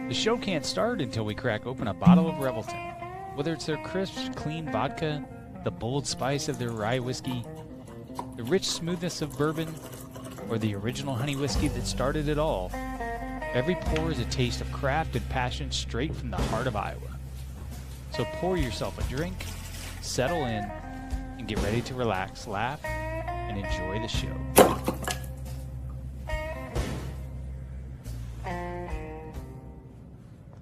The show can't start until we crack open a bottle of Revelton. Whether it's their crisp, clean vodka, the bold spice of their rye whiskey, the rich smoothness of bourbon, or the original honey whiskey that started it all, every pour is a taste of craft and passion straight from the heart of Iowa. So pour yourself a drink, settle in, and get ready to relax, laugh, and enjoy the show.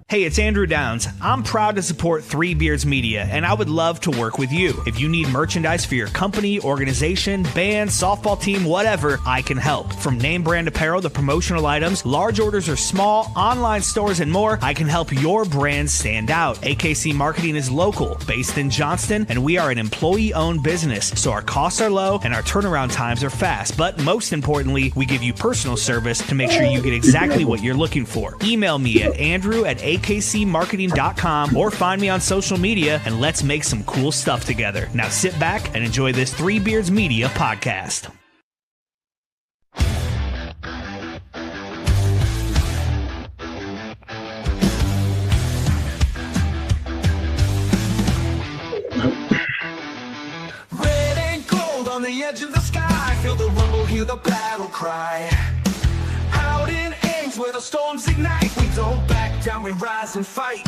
Hey, it's Andrew Downs. I'm proud to support Three Beards Media, and I would love to work with you. If you need merchandise for your company, organization, band, softball team, whatever, I can help. From name brand apparel to promotional items, large orders or small, online stores, and more, I can help your brand stand out. AKC Marketing is local, based in Johnston, and we are an employee-owned business, so our costs are low and our turnaround times are fast. But most importantly, we give you personal service to make sure you get exactly what you're looking for. Email me at andrew@akcmarketing.com or find me on social media, and let's make some cool stuff together. Now sit back and enjoy this Three Beards Media podcast. Red and gold on the edge of the sky, feel the rumble, hear the battle cry. Out in Ames where the storms ignite, we don't back down, we rise and fight.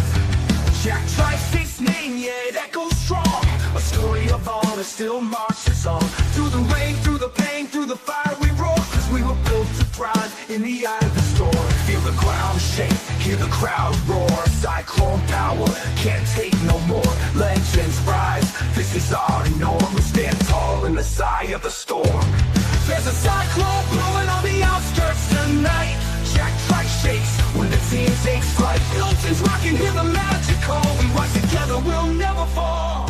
Jack Trice's name, yeah, it echoes strong. A story of honor still marches on. Through the rain, through the pain, through the fire we roar, cause we were built to thrive in the eye of the storm. Feel the ground shake, hear the crowd roar. Cyclone power, can't take no more. Legends rise, this is our norm. We stand tall in the eye of the storm. There's a cyclone blowing on the outskirts tonight. Jack Trice shakes when the team takes flight. Hilton's rocking, hear the magic call. We rise together, we'll never fall.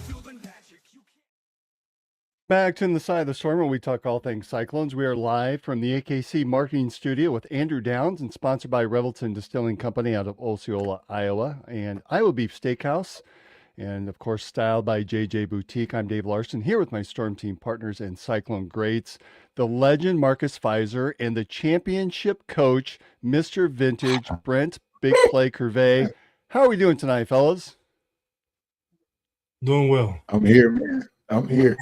Feel the magic, you can't. Back to the side of the storm where we talk all things Cyclones. We are live from the AKC Marketing Studio with Andrew Downs and sponsored by Revelton Distilling Company out of Osceola, Iowa, and Iowa Beef Steakhouse. And of course, styled by JJ Boutique. I'm Dave Larson here with my Storm Team partners and Cyclone greats, the legend Marcus Pfizer and the championship coach, Mr. Vintage, Brent Big Play Curvey. How are we doing tonight, fellas? Doing well. I'm here, man. I'm here.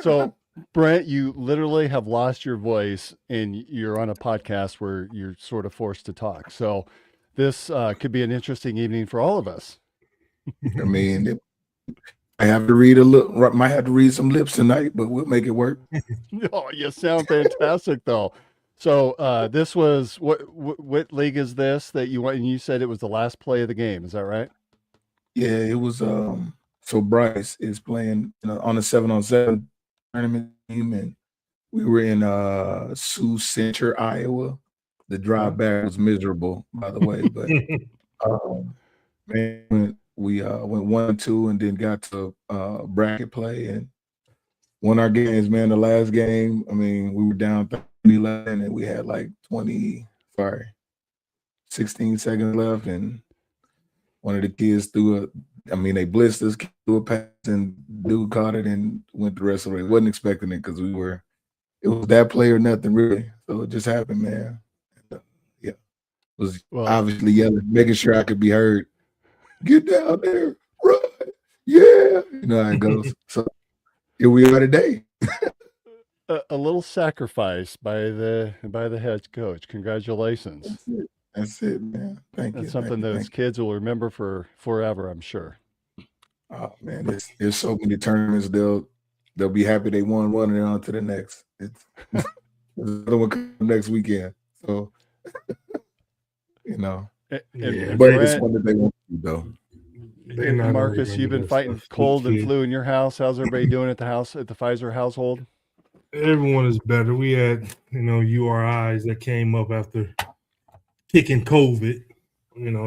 So, Brent, you literally have lost your voice and you're on a podcast where you're sort of forced to talk. So this could be an interesting evening for all of us. I mean, I have to read might have to read some lips tonight, but we'll make it work. Oh, you sound fantastic, though. So this was what league is this that you went? And you said it was the last play of the game. Is that right? Yeah, it was. So Bryce is playing on a 7-on-7 tournament team, and we were in Sioux Center, Iowa. The drive back was miserable, by the way, but man, we went 1-2 and then got to bracket play and won our games, man. The last game, I mean, we were down 30-11 and we had like 16 seconds left, and one of the kids they blitzed us, threw a pass, and dude caught it and went the rest of the way. Wasn't expecting it because it was that play or nothing really. So it just happened, man. Yeah, was obviously yelling, making sure I could be heard. Get down there, run, yeah. You know how it goes. So here we are today. A little sacrifice by the head coach. Congratulations. That's it, man. Thank you. That's something those kids will remember for forever, I'm sure. Oh man, there's so many tournaments. They'll be happy they won one and they're on to the next. It's another one coming next weekend. So but it's one that they want to do though. Marcus, you've been fighting cold and flu in your house. How's everybody doing at the Pfizer household? Everyone is better. We had, URIs that came up after kicking COVID.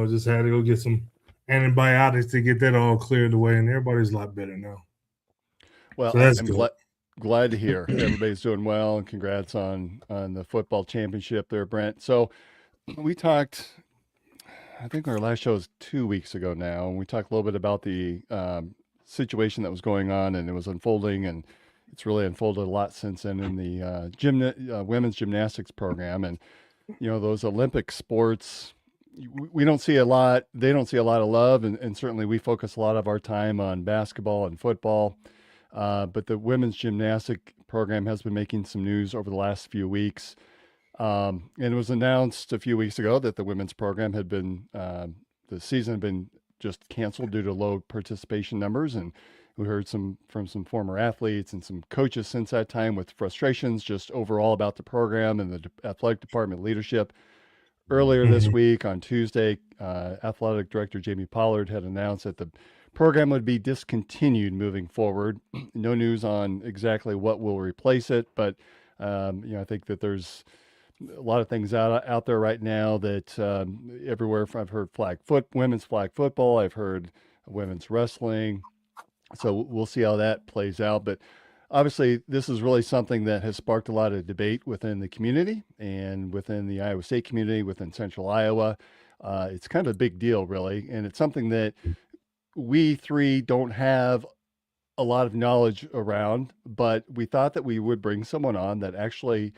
Just had to go get some antibiotics to get that all cleared away, and everybody's a lot better now. Well, so I'm glad to hear everybody's doing well, and congrats on the football championship there, Brent. So we talked, I think our last show was 2 weeks ago now, and we talked a little bit about the situation that was going on, and it was unfolding, and it's really unfolded a lot since then in the women's gymnastics program. And those Olympic sports, we don't see a lot. They don't see a lot of love, and certainly we focus a lot of our time on basketball and football. But the women's gymnastic program has been making some news over the last few weeks. And it was announced a few weeks ago that the women's program had been, the season had been just canceled due to low participation numbers. And we heard from some former athletes and some coaches since that time with frustrations just overall about the program and the athletic department leadership. Earlier this week on Tuesday, athletic director Jamie Pollard had announced that the program would be discontinued moving forward. No news on exactly what will replace it, but I think that there's a lot of things out there right now that everywhere. I've heard women's flag football. I've heard women's wrestling. So we'll see how that plays out. But obviously, this is really something that has sparked a lot of debate within the community and within the Iowa State community, within Central Iowa. It's kind of a big deal, really, and it's something that we three don't have a lot of knowledge around, but we thought that we would bring someone on that actually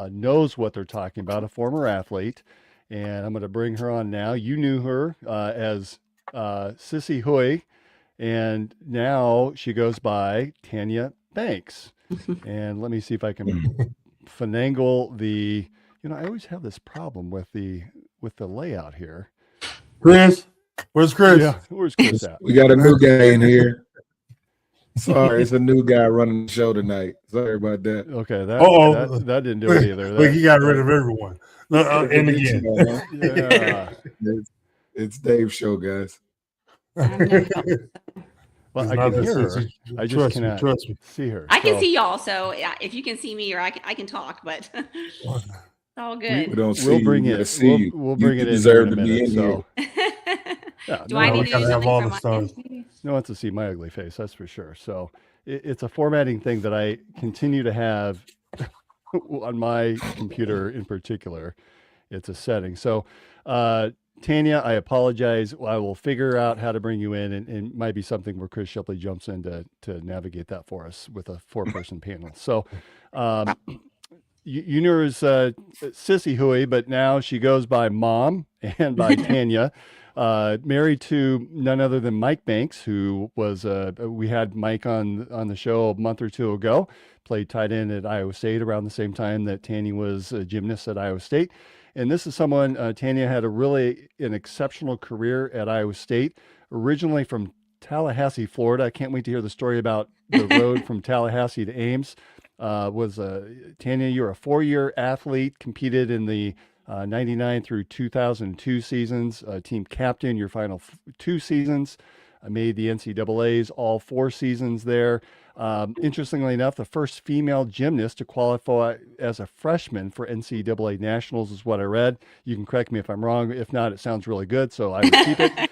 knows what they're talking about, a former athlete. And I'm going to bring her on now. You knew her as Sissy Huey, and now she goes by Tanya Banks. And let me see if I can finagle the, I always have this problem with the layout here. Chris, where's Chris? Yeah, where's Chris at? We got a new guy in here. Sorry, it's a new guy running the show tonight. Sorry about that. Okay, that didn't do it either. Like he got rid of everyone. And again, Yeah. It's Dave's show, guys. Well, I can hear her. I just cannot see her. I can see y'all, so if you can see me, or I can talk, but it's all good. We don't see We'll bring you. it. See you. We'll bring You it deserve in a to be minute. in So, Do I need to do something all for the my stars. no one wants to see my ugly face, that's for sure. So it's a formatting thing that I continue to have on my computer in particular. It's a setting. So, Tanya, I apologize. I will figure out how to bring you in, and it might be something where Chris Shipley jumps in to navigate that for us with a 4-person panel. So, you knew her as Sissy Huey, but now she goes by Mom and by Tanya. Married to none other than Mike Banks, who was we had Mike on the show a month or two ago. Played tight end at Iowa State around the same time that Tanya was a gymnast at Iowa State. And this is someone, Tanya had an exceptional career at Iowa State, originally from Tallahassee, Florida. I can't wait to hear the story about the road from Tallahassee to Ames. Tanya, you're a 4-year athlete, competed in the 99 through 2002 seasons, team captain your final 2 seasons. I made the NCAAs all 4 seasons there. Interestingly enough, the first female gymnast to qualify as a freshman for NCAA nationals is what I read. You can correct me if I'm wrong. If not, it sounds really good, so I would keep it.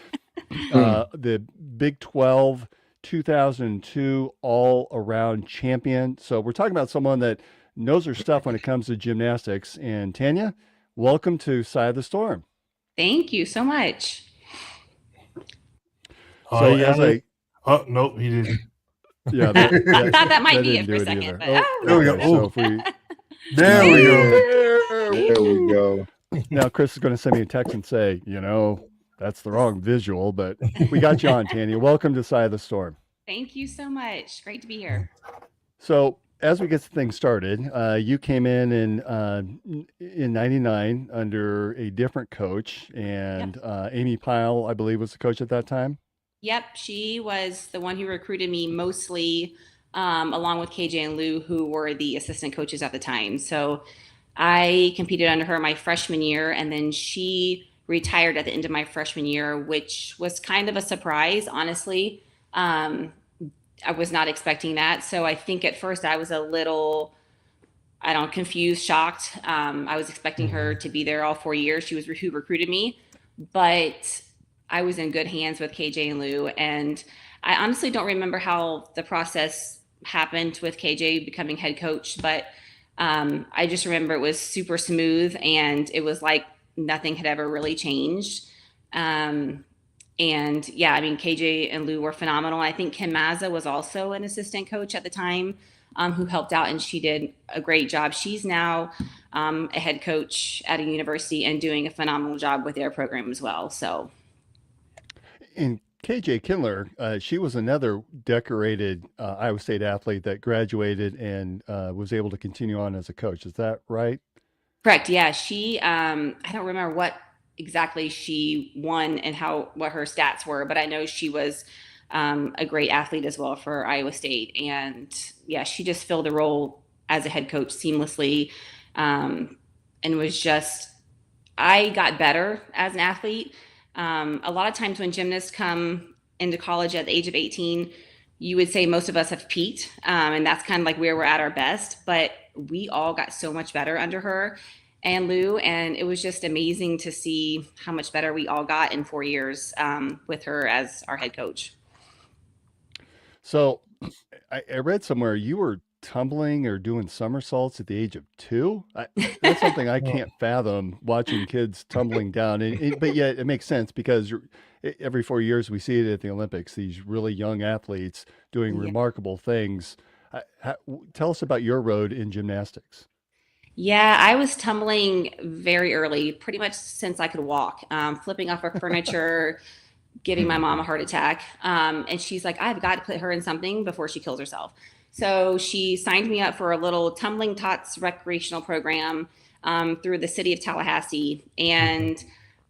The Big 12 2002 all-around champion. So we're talking about someone that knows her stuff when it comes to gymnastics. And Tanya, welcome to Side of the Storm. Thank you so much. So oh, nope, he didn't. Yeah, I thought that might be it didn't for a do second. either. But, There we go. Okay, so if we, There we go. There we go. now Chris is going to send me a text and say, that's the wrong visual, but we got you on, Tanya. Welcome to Side of the Storm. Thank you so much. Great to be here. So as we get things started, you came in 99 under a different coach, and Amy Pyle, I believe, was the coach at that time. Yep, she was the one who recruited me mostly, along with KJ and Lou, who were the assistant coaches at the time. So I competed under her my freshman year, and then she retired at the end of my freshman year, which was kind of a surprise, honestly. I was not expecting that. So I think at first I was a little, confused, shocked. I was expecting her to be there all 4 years. She was who recruited me, but I was in good hands with KJ and Lou. And I honestly don't remember how the process happened with KJ becoming head coach, but I just remember it was super smooth, and it was like nothing had ever really changed. And yeah, KJ and Lou were phenomenal. I think Kim Mazza was also an assistant coach at the time. who helped out, and she did a great job. She's now a head coach at a university and doing a phenomenal job with their program as well. So, And KJ Kindler, she was another decorated Iowa State athlete that graduated and was able to continue on as a coach. Is that right? correct. Yeah, she. I don't remember what exactly she won and what her stats were, but I know she was a great athlete as well for Iowa State. And yeah, she just filled the role as a head coach seamlessly, and was just. I got better as an athlete. A lot of times when gymnasts come into college at the age of 18, you would say most of us have peaked. And that's kind of like where we're at our best, but we all got so much better under her and Lou. And it was just amazing to see how much better we all got in 4 years with her as our head coach. So I read somewhere you were tumbling or doing somersaults at the age of 2. That's something I can't fathom, watching kids tumbling down. But yet it makes sense because every 4 years we see it at the Olympics, these really young athletes doing Yeah. remarkable things. Tell us about your road in gymnastics. Yeah, I was tumbling very early, pretty much since I could walk, flipping off our furniture, giving my mom a heart attack. And she's like, I've got to put her in something before she kills herself. So she signed me up for a little tumbling tots recreational program through the city of Tallahassee. And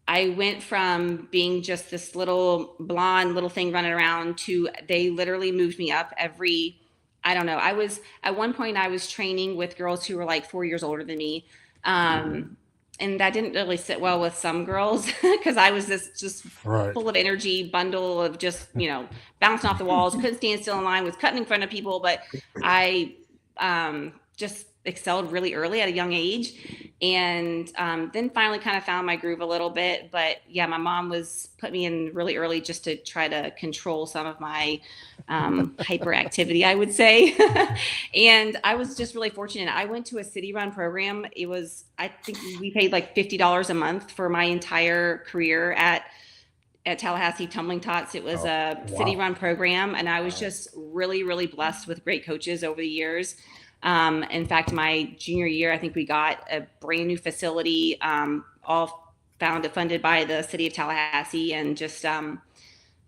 I went from being just this little blonde little thing running around to they literally moved me up every, I don't know. At one point I was training with girls who were like 4 years older than me. And that didn't really sit well with some girls because I was this just full of energy bundle of just, bouncing off the walls, couldn't stand still in line, was cutting in front of people. But I just excelled really early at a young age. And then finally kind of found my groove a little bit. But yeah, my mom put me in really early just to try to control some of my hyperactivity, I would say. And I was just really fortunate. I went to a city run program. I think we paid like $50 a month for my entire career at Tallahassee Tumbling Tots. It was a city run program. And I was just really, really blessed with great coaches over the years. In fact, my junior year, I think we got a brand new facility, all funded by the city of Tallahassee. And just, I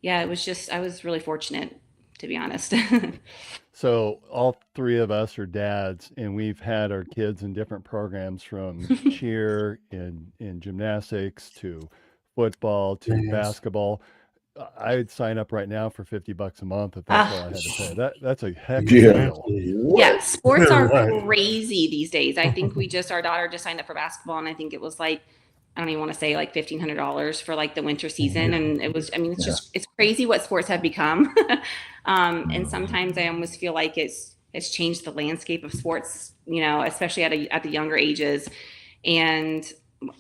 was really fortunate, to be honest. So all 3 of us are dads, and we've had our kids in different programs, from cheer and in gymnastics to football to basketball. I'd sign up right now for $50 a month if that's all I had to pay. That's a heck of a deal. Yeah, sports are crazy these days. I think our daughter just signed up for basketball, and I think it was like, I don't even want to say like $1,500 for like the winter season. And it's crazy what sports have become. And sometimes I almost feel like it's changed the landscape of sports, especially at the younger ages. And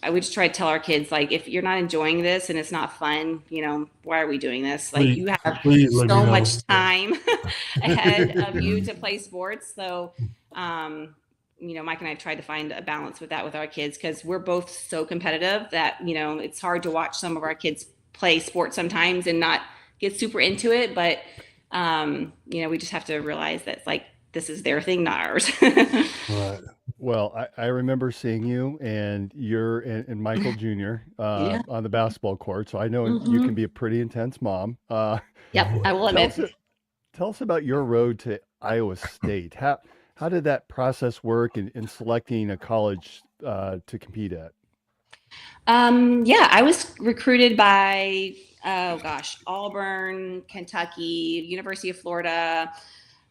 I would just try to tell our kids, like, if you're not enjoying this and it's not fun, why are we doing this? Like, you have so much time ahead of you to play sports. So, Mike and I tried to find a balance with that with our kids, because we're both so competitive that, it's hard to watch some of our kids play sports sometimes and not get super into it. But, we just have to realize that, like, this is their thing, not ours. Right. Well, I remember seeing you and and Michael Jr. On the basketball court. So I know you can be a pretty intense mom. Yep, I will admit. Tell us about your road to Iowa State. How did that process work in selecting a college to compete at? I was recruited by, Auburn, Kentucky, University of Florida,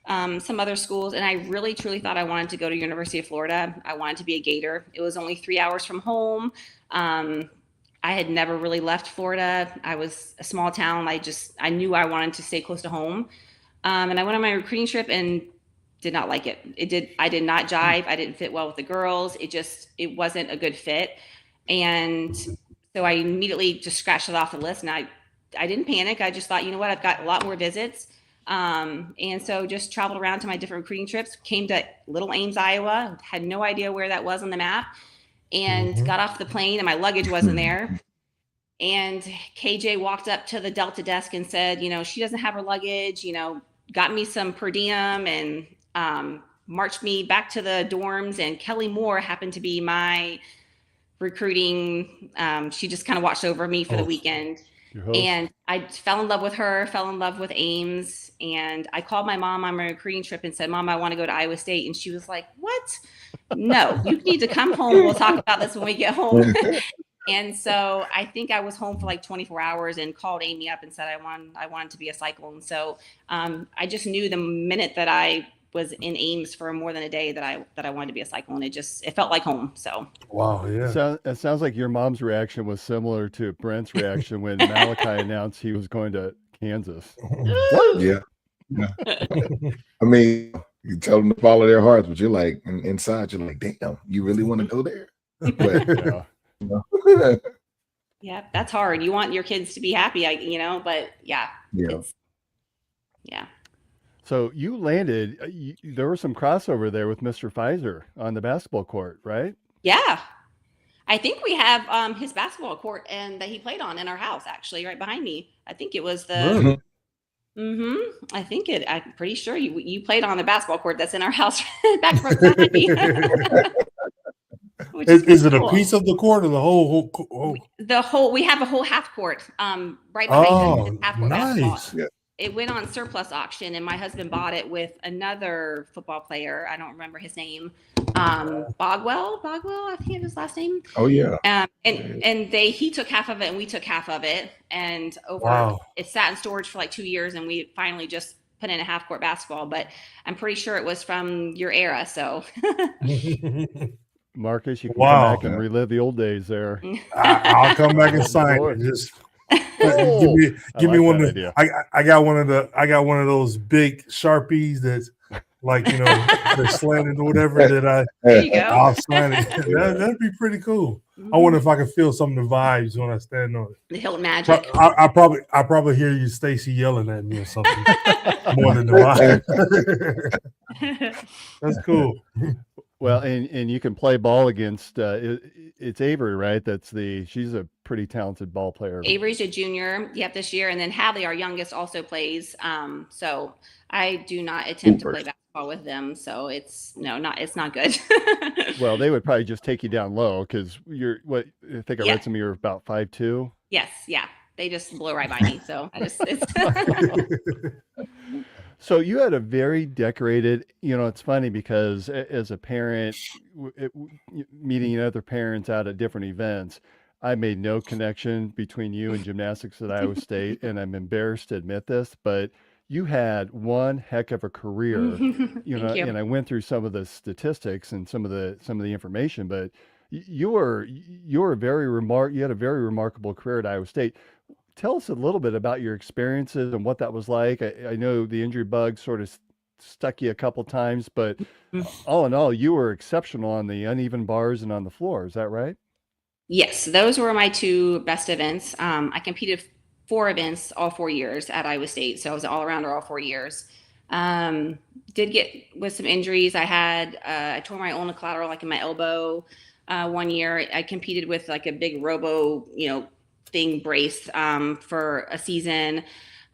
some other schools. And I really, truly thought I wanted to go to University of Florida. I wanted to be a Gator. It was only 3 hours from home. I had never really left Florida. I was a small town. I knew I wanted to stay close to home. And I went on my recruiting trip and did not like it. I did not jive. I didn't fit well with the girls. It wasn't a good fit. And so I immediately just scratched it off the list, and I didn't panic. I just thought, you know what, I've got a lot more visits. And so just traveled around to my different recruiting trips, came to Little Ames, Iowa, had no idea where that was on the map, and got off the plane and my luggage wasn't there. And KJ walked up to the Delta desk and said, she doesn't have her luggage, got me some per diem and marched me back to the dorms, and Kelly Moore happened to be my recruiting. She just kind of watched over me for the weekend. And I fell in love with her, fell in love with Ames. And I called my mom on my recruiting trip and said, Mom, I want to go to Iowa State. And she was like, what? No, you need to come home. We'll talk about this when we get home. And so I think I was home for like 24 hours and called Amy up and said, I wanted to be a Cyclone. So I just knew the minute that I was in Ames for more than a day that I wanted to be a Cyclone. It felt like home. So Wow, yeah. So it sounds like your mom's reaction was similar to Brent's reaction when Malachi announced he was going to Kansas. Yeah. I mean, you tell them to follow their hearts, but you're like, inside, you're like, damn, you really want to go there? But, yeah, that's hard. You want your kids to be happy, but yeah. So you landed, there was some crossover there with Mr. Pfizer on the basketball court, right? Yeah. I think we have his basketball court and that he played on in our house, actually, right behind me. I think it was the. I'm pretty sure you played on the basketball court that's in our house back behind me. Is it a piece of the court or the whole? The whole. We have a whole half court right behind the half court basketball. Yeah. It went on surplus auction, and my husband bought it with another football player. I don't remember his name. Bogwell, I think his last name. Oh yeah. And he took half of it, and we took half of it, and it sat in storage for like 2 years, and we finally just put in a half court basketball. But I'm pretty sure it was from your era. So. Marcus, you can come back and relive the old days there. I'll come back and sign it. Just give me one. I got one of those big Sharpies that's like they're slanted or whatever. I'll sign it. That'd be pretty cool. I wonder if I can feel some of the vibes when I stand on it. The Hilton Magic. I probably hear you, Stacy, yelling at me or something more than the vibe. That's cool. Well, and you can play ball against it's Avery, right? She's a pretty talented ball player. Avery's a junior, this year, and then Hadley, our youngest, also plays. So I do not attempt to play basketball with them. So it's not good. Well, they would probably just take you down low because I think I read some of you're about 5'2". Yes, yeah. They just blow right by me. So So you had a very decorated, it's funny because as a parent, meeting other parents out at different events, I made no connection between you and gymnastics at Iowa State, and I'm embarrassed to admit this, but you had one heck of a career, and I went through some of the statistics and some of the information, but you had a very remarkable career at Iowa State. Tell us a little bit about your experiences and what that was like. I know the injury bug sort of stuck you a couple times, but all in all, you were exceptional on the uneven bars and on the floor. Is that right? Yes, those were my two best events. I competed 4 events all 4 years at Iowa State, so I was an all-arounder all 4 years. Did get with some injuries. I tore my ulnar collateral, like in my elbow, 1 year. I competed with like a big robo, thing brace for a season.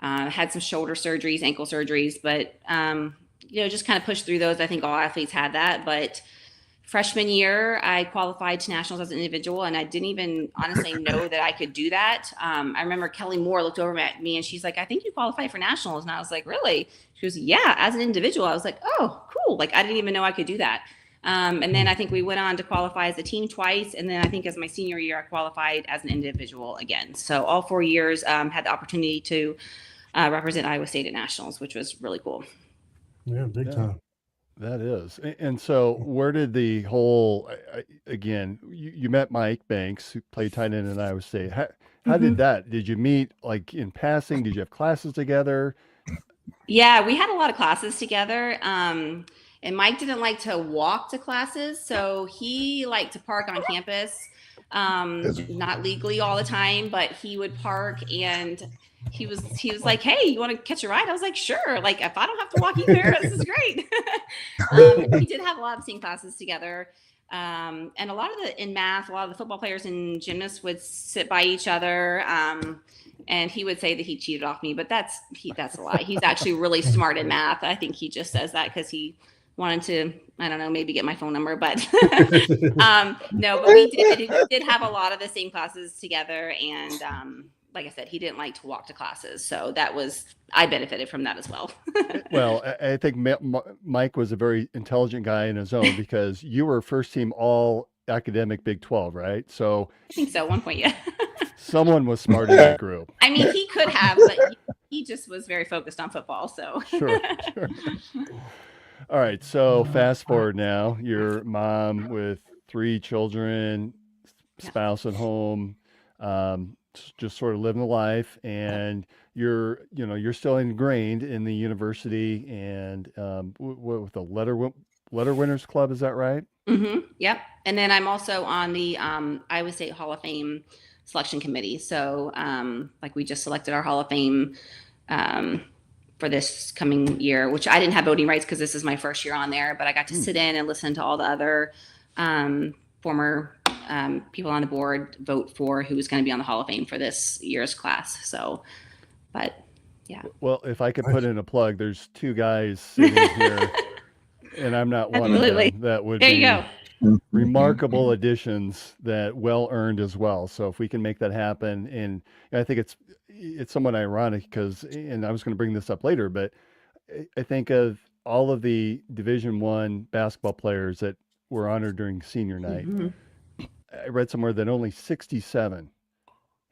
Had some shoulder surgeries, ankle surgeries, but just kind of pushed through those. I think all athletes had that, but freshman year I qualified to nationals as an individual, and I didn't even honestly know that I could do that. I remember Kelly Moore looked over at me and she's like, I think you qualified for nationals. And I was like, really? She goes, yeah, as an individual. I was like, oh, cool. Like I didn't even know I could do that. And then I think we went on to qualify as a team twice. And then I think as my senior year, I qualified as an individual again. So all 4 years had the opportunity to represent Iowa State at nationals, which was really cool. Yeah, big time. That is. And so where did the whole, again, you met Mike Banks, who played tight end in Iowa State. How did that, did you meet like in passing? Did you have classes together? Yeah, we had a lot of classes together. And Mike didn't like to walk to classes, so he liked to park on campus, not legally all the time, but he would park, and he was like, hey, you want to catch a ride? I was like, sure. Like, if I don't have to walk either, this is great. We did have a lot of team classes together. And a lot of in math, a lot of the football players and gymnasts would sit by each other. And he would say that he cheated off me, but that's a lie. He's actually really smart in math. I think he just says that because he wanted to, I don't know, maybe get my phone number, but no, but we did have a lot of the same classes together. And like I said, he didn't like to walk to classes. So I benefited from that as well. Well, I think Mike was a very intelligent guy in his own, because you were first team all academic Big 12, right? So I think so, 1 point, yeah. someone was smart in that group. I mean, he could have, but he just was very focused on football. So Sure. All right. So fast forward now, your mom with 3 children, spouse at home, just sort of living the life, and you're still ingrained in the university, and with the letter winners club, is that right? Mm-hmm. Yep. And then I'm also on the Iowa State Hall of Fame selection committee. So like we just selected our Hall of Fame for this coming year, which I didn't have voting rights because this is my first year on there, but I got to sit in and listen to all the other former people on the board vote for who was going to be on the Hall of Fame for this year's class. So, but yeah. Well, if I could put in a plug, there's 2 guys sitting here, and I'm not one of them. That would there be you go. remarkable additions that well earned as well. So if we can make that happen, and I think it's somewhat ironic because, and I was going to bring this up later, but I think of all of the Division I basketball players that were honored during senior night. Mm-hmm. I read somewhere that only 67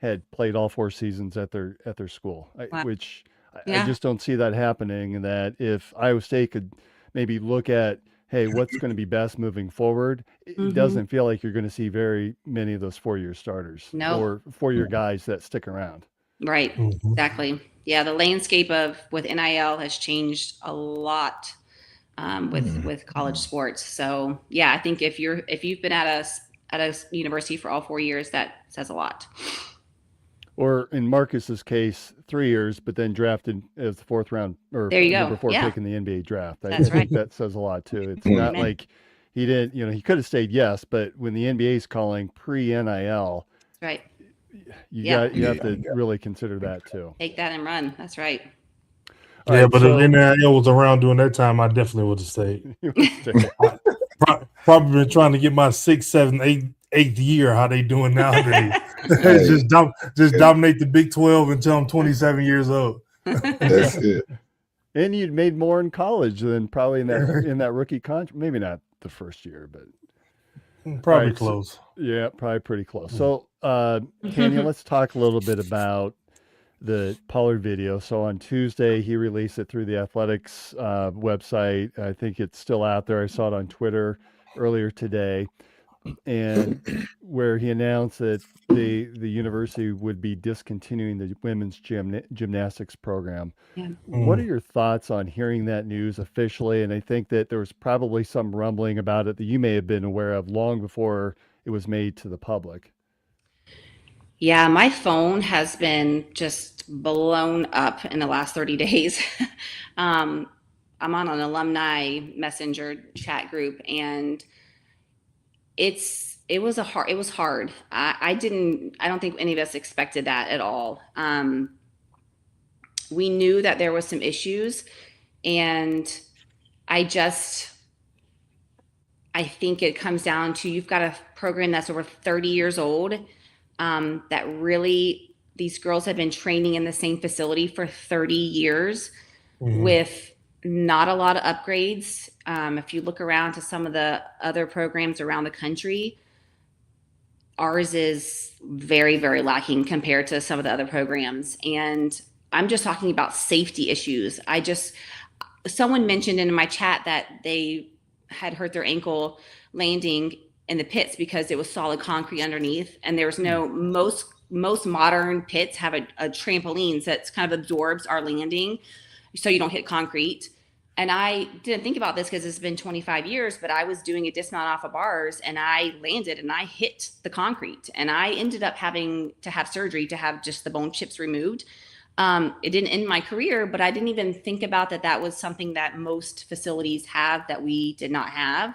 had played all 4 seasons at their school, Wow. which Yeah. I just don't see that happening. And that if Iowa State could maybe look at, hey, what's going to be best moving forward, it doesn't feel like you're going to see very many of those 4-year starters or 4-year guys that stick around. Right. Exactly. Yeah. The landscape with NIL has changed a lot with college sports. So yeah, I think if you've been at a university for all 4 years, that says a lot. Or in Marcus's case, 3 years, but then drafted as the 4th round or there you go. before Yeah. picking the NBA draft. That's I think right. that says a lot too. It's not like he didn't, he could have stayed, yes, but when the NBA is calling pre-NIL, Right. you have to really consider that too. Take that and run. That's right. All Yeah, right, but so- if NIL was around during that time, I definitely would have stayed. Probably been trying to get my 6th, 7th, 8th year. How they doing nowadays? just dominate the Big 12 until I'm 27 years old. That's it. And you'd made more in college than probably in that rookie contract. Maybe not the first year, but Probably right, close. yeah, probably pretty close. So, Tanya, let's talk a little bit about the Pollard video. So on Tuesday, he released it through the athletics website. I think it's still out there. I saw it on Twitter earlier today, and where he announced that the university would be discontinuing the women's gymnastics program. Yeah. What are your thoughts on hearing that news officially? And I think that there was probably some rumbling about it that you may have been aware of long before it was made to the public. Yeah, my phone has been just blown up in the last 30 days. I'm on an alumni messenger chat group, and it was hard. I don't think any of us expected that at all. We knew that there was some issues, and I think it comes down to, you've got a program that's over 30 years old, that really, these girls have been training in the same facility for 30 years with not a lot of upgrades. If you look around to some of the other programs around the country, ours is very, very lacking compared to some of the other programs. And I'm just talking about safety issues. Someone mentioned in my chat that they had hurt their ankle landing in the pits because it was solid concrete underneath, and there was most modern pits have a trampoline that kind of absorbs our landing so you don't hit concrete. And I didn't think about this because it's been 25 years, but I was doing a dismount off of bars, and I landed and I hit the concrete, and I ended up having to have surgery to have just the bone chips removed. It didn't end my career, but I didn't even think about that was something that most facilities have that we did not have.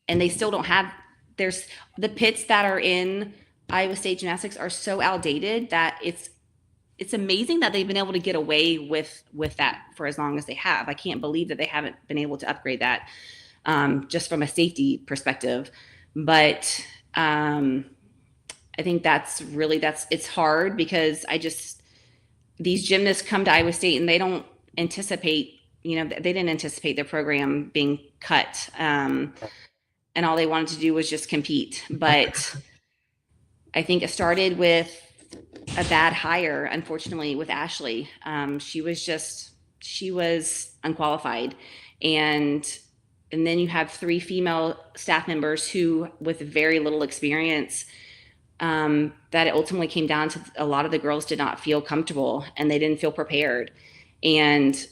And they still don't have. There's the pits that are in Iowa State Gymnastics are so outdated that it's amazing that they've been able to get away with that for as long as they have. I can't believe that they haven't been able to upgrade that, just from a safety perspective. But I think it's hard because these gymnasts come to Iowa State and they don't anticipate, they didn't anticipate their program being cut. And all they wanted to do was just compete. But I think it started with a bad hire, unfortunately, with Ashley. She was unqualified. And then you have 3 female staff members who, with very little experience, that it ultimately came down to a lot of the girls did not feel comfortable and they didn't feel prepared. And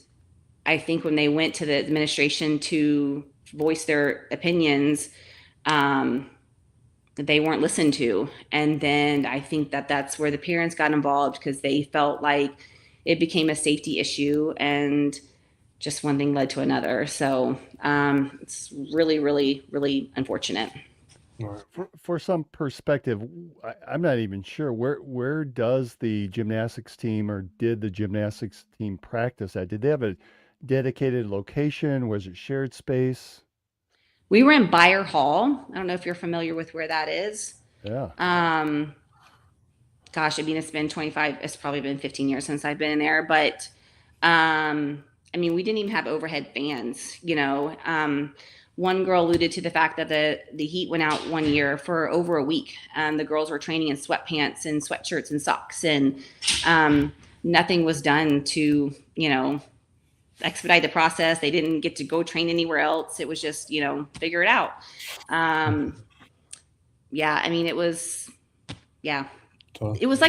I think when they went to the administration to voice their opinions, they weren't listened to. And then I think that's where the parents got involved, because they felt like it became a safety issue and just one thing led to another. So it's really, really, really unfortunate. For some perspective, I'm not even sure where does the gymnastics team, or did the gymnastics team practice at? Did they have a dedicated location? Was it shared space? We were in Beyer Hall. I don't know if you're familiar with where that is. Yeah. Gosh, I mean, it's probably been 15 years since I've been in there, but I mean, we didn't even have overhead fans, One girl alluded to the fact that the heat went out one year for over a week. The girls were training in sweatpants and sweatshirts and socks, and nothing was done to, expedite the process. They didn't get to go train anywhere else. It was just, figure it out. Yeah, I mean, it was like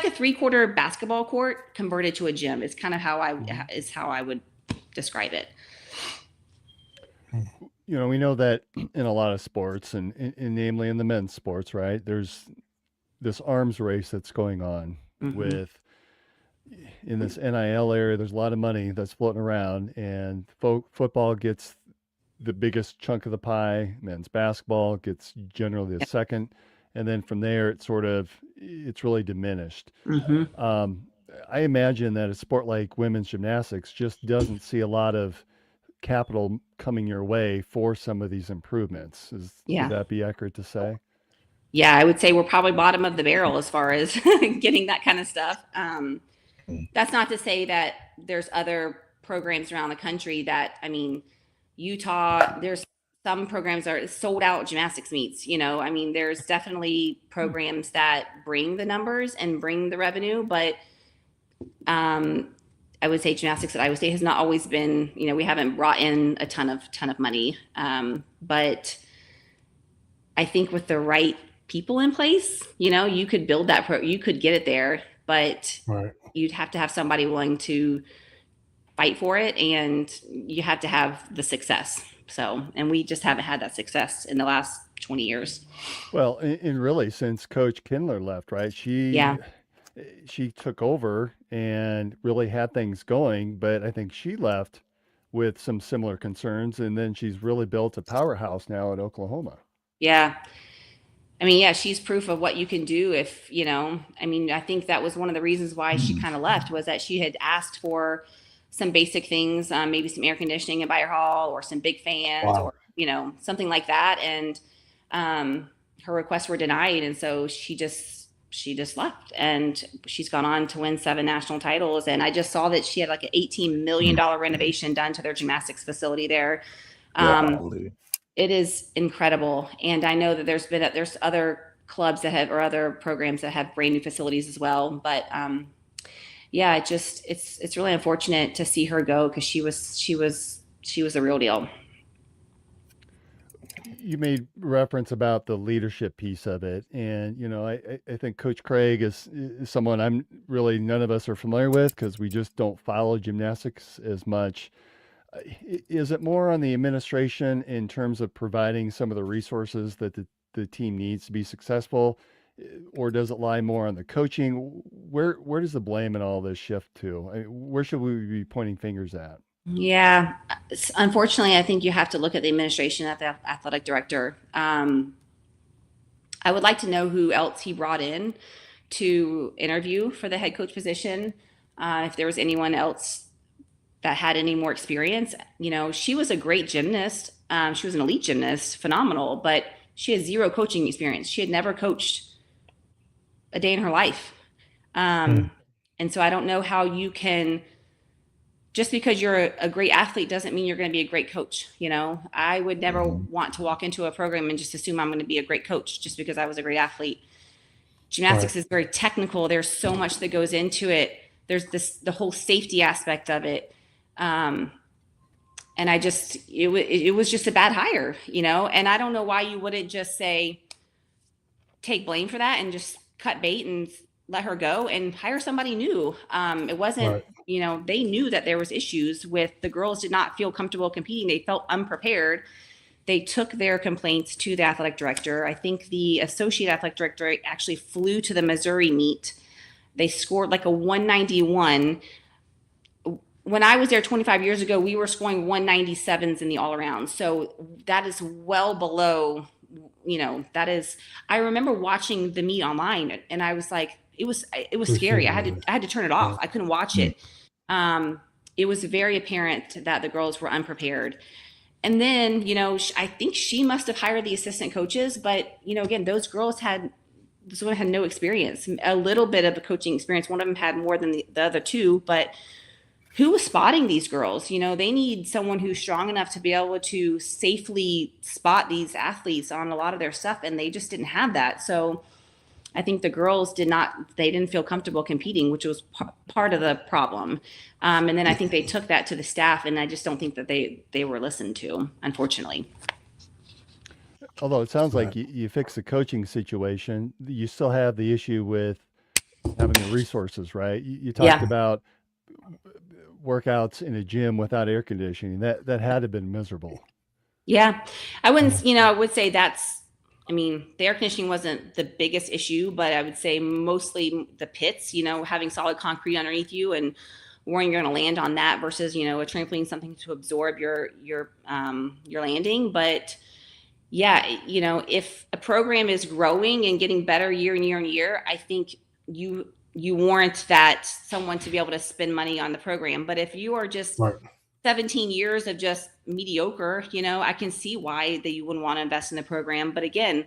a 3/4 basketball court converted to a gym. It's kind of how I would describe it. We know that in a lot of sports, and namely in the men's sports, right? There's this arms race that's going on with, in this NIL area, there's a lot of money that's floating around, and football gets the biggest chunk of the pie. Men's basketball gets generally the second. And then from there, it's really diminished. I imagine that a sport like women's gymnastics just doesn't see a lot of capital coming your way for some of these improvements. Would that be accurate to say? Yeah, I would say we're probably bottom of the barrel as far as getting that kind of stuff. That's not to say that there's other programs around the country that, I mean, Utah, there's some programs are sold out gymnastics meets, I mean, there's definitely programs that bring the numbers and bring the revenue, but I would say gymnastics at Iowa State has not always been, we haven't brought in a ton of money. But I think with the right people in place, you could build you could get it there, but you'd have to have somebody willing to fight for it, and you have to have the success. So, and we just haven't had that success in the last 20 years. Well, and really since Coach Kindler left, right? She took over and really had things going, but I think she left with some similar concerns, and then she's really built a powerhouse now at Oklahoma. Yeah. I mean, she's proof of what you can do if, I mean, I think that was one of the reasons why she kind of left, was that she had asked for some basic things, maybe some air conditioning in Beyer Hall or some big fans or, something like that. And her requests were denied. And so she just left, and she's gone on to win 7 national titles. And I just saw that she had like an $18 million renovation done to their gymnastics facility there. It is incredible. And I know that there's other clubs that have, or other programs that have brand new facilities as well. But it's really unfortunate to see her go, because she was the real deal. You made reference about the leadership piece of it. And, I think Coach Craig is someone none of us are familiar with, because we just don't follow gymnastics as much. Is it more on the administration in terms of providing some of the resources that the team needs to be successful, or does it lie more on the coaching? Where does the blame in all this shift to? I mean, where should we be pointing fingers at? Yeah, unfortunately, I think you have to look at the administration, at the athletic director. I would like to know who else he brought in to interview for the head coach position. If there was anyone else that had any more experience, she was a great gymnast. She was an elite gymnast, phenomenal, but she had zero coaching experience. She had never coached a day in her life. And so I don't know how you can, just because you're a great athlete doesn't mean you're going to be a great coach. I would never want to walk into a program and just assume I'm going to be a great coach just because I was a great athlete. Gymnastics is very technical. There's so much that goes into it. There's the whole safety aspect of it. And it was just a bad hire, and I don't know why you wouldn't just take blame for that and just cut bait and let her go and hire somebody new. It wasn't, they knew that there was issues with the girls did not feel comfortable competing. They felt unprepared. They took their complaints to the athletic director. I think the associate athletic director actually flew to the Missouri meet. They scored like a 191. When I was there 25 years ago, we were scoring 197s in the all around. So that is well below, I remember watching the meet online and I was like, it was scary. I had to turn it off. I couldn't watch it. It was very apparent that the girls were unprepared. And then, I think she must have hired the assistant coaches, but again, this one had no experience, a little bit of a coaching experience. One of them had more than the other two, but who was spotting these girls? They need someone who's strong enough to be able to safely spot these athletes on a lot of their stuff. And they just didn't have that. So I think the girls didn't feel comfortable competing, which was part of the problem. And then I think they took that to the staff, and I just don't think that they were listened to, unfortunately. Although it sounds like you fix the coaching situation, you still have the issue with having the resources, right? You talked about workouts in a gym without air conditioning. That had to have been miserable. Yeah. I wouldn't, I would say the air conditioning wasn't the biggest issue, but I would say mostly the pits, having solid concrete underneath you and worrying you're going to land on that versus, a trampoline, something to absorb your landing. But yeah, if a program is growing and getting better year and year and year, I think you warrant that someone to be able to spend money on the program. But if you are just 17 years of just mediocre, I can see why that you wouldn't want to invest in the program. But again,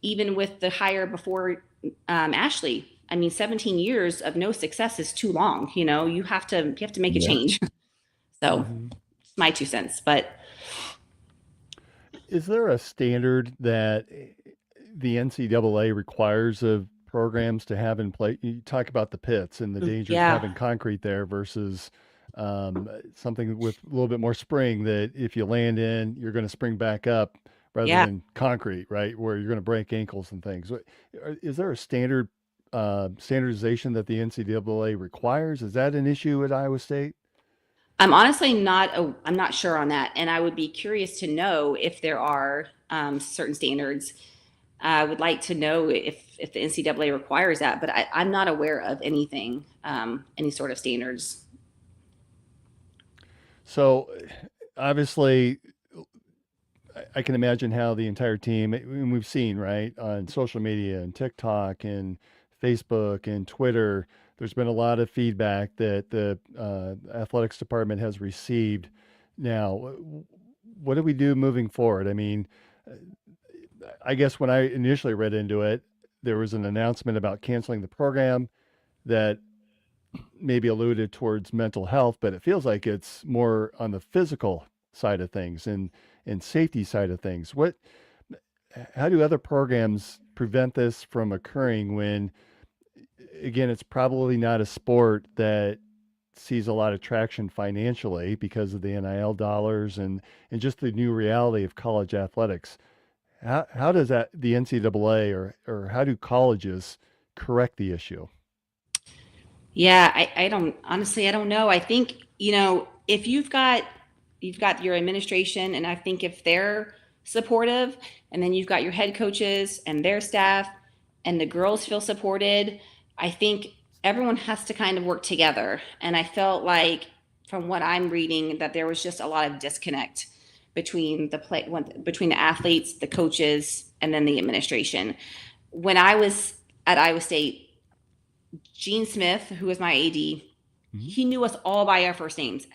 even with the hire before Ashley, 17 years of no success is too long. You have to make a change. So it's my 2 cents. But is there a standard that the NCAA requires of programs to have in place? You talk about the pits and the dangers of having concrete there versus something with a little bit more spring that if you land in, you're going to spring back up rather than concrete, right? Where you're going to break ankles and things. Is there a standardization that the NCAA requires? Is that an issue at Iowa State? I'm honestly I'm not sure on that. And I would be curious to know if there are certain standards. I would like to know if the NCAA requires that, but I'm not aware of anything, any sort of standards. So obviously I can imagine how the entire team, and we've seen, right, on social media and TikTok and Facebook and Twitter, there's been a lot of feedback that the athletics department has received. Now, what do we do moving forward? I guess when I initially read into it, there was an announcement about canceling the program that maybe alluded towards mental health, but it feels like it's more on the physical side of things and safety side of things. How do other programs prevent this from occurring when, again, it's probably not a sport that sees a lot of traction financially because of the NIL dollars and just the new reality of college athletics? How does the NCAA or how do colleges correct the issue? Yeah, I don't know. I think, if you've got your administration, and I think if they're supportive, and then you've got your head coaches and their staff and the girls feel supported, I think everyone has to kind of work together. And I felt like from what I'm reading that there was just a lot of disconnect between the athletes, the coaches, and then the administration. When I was at Iowa State, Gene Smith, who was my AD, he knew us all by our first names.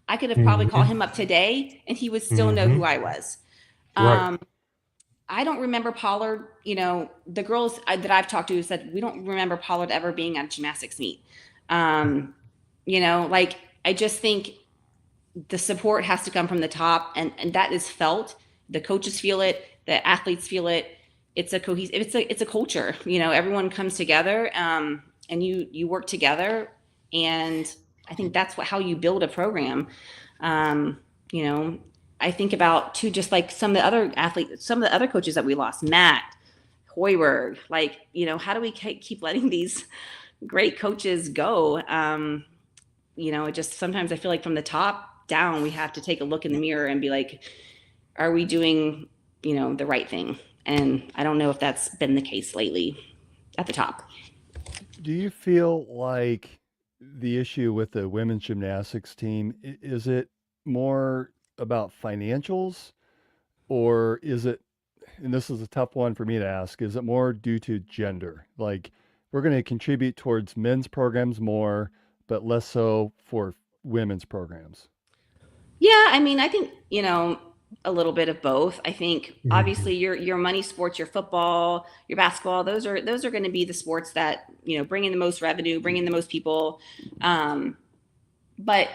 I could have probably called him up today and he would still know who I was. Right. I don't remember Pollard, the girls that I've talked to said, we don't remember Pollard ever being at a gymnastics meet. I just think the support has to come from the top, and that is felt. The coaches feel it, the athletes feel it. It's a it's a culture, everyone comes together, and you work together. And I think that's how you build a program. I think about too, just like some of the other athletes, some of the other coaches that we lost, Matt Hoiberg, how do we keep letting these great coaches go? It just, sometimes I feel like from the top down, we have to take a look in the mirror and be like, are we doing, the right thing? And I don't know if that's been the case lately at the top. Do you feel like the issue with the women's gymnastics team, is it more about financials, or is it, and this is a tough one for me to ask, is it more due to gender? Like, we're going to contribute towards men's programs more, but less so for women's programs? Yeah, I think, a little bit of both. I think obviously your money sports, your football, your basketball, those are going to be the sports that, bring in the most revenue, bring in the most people. But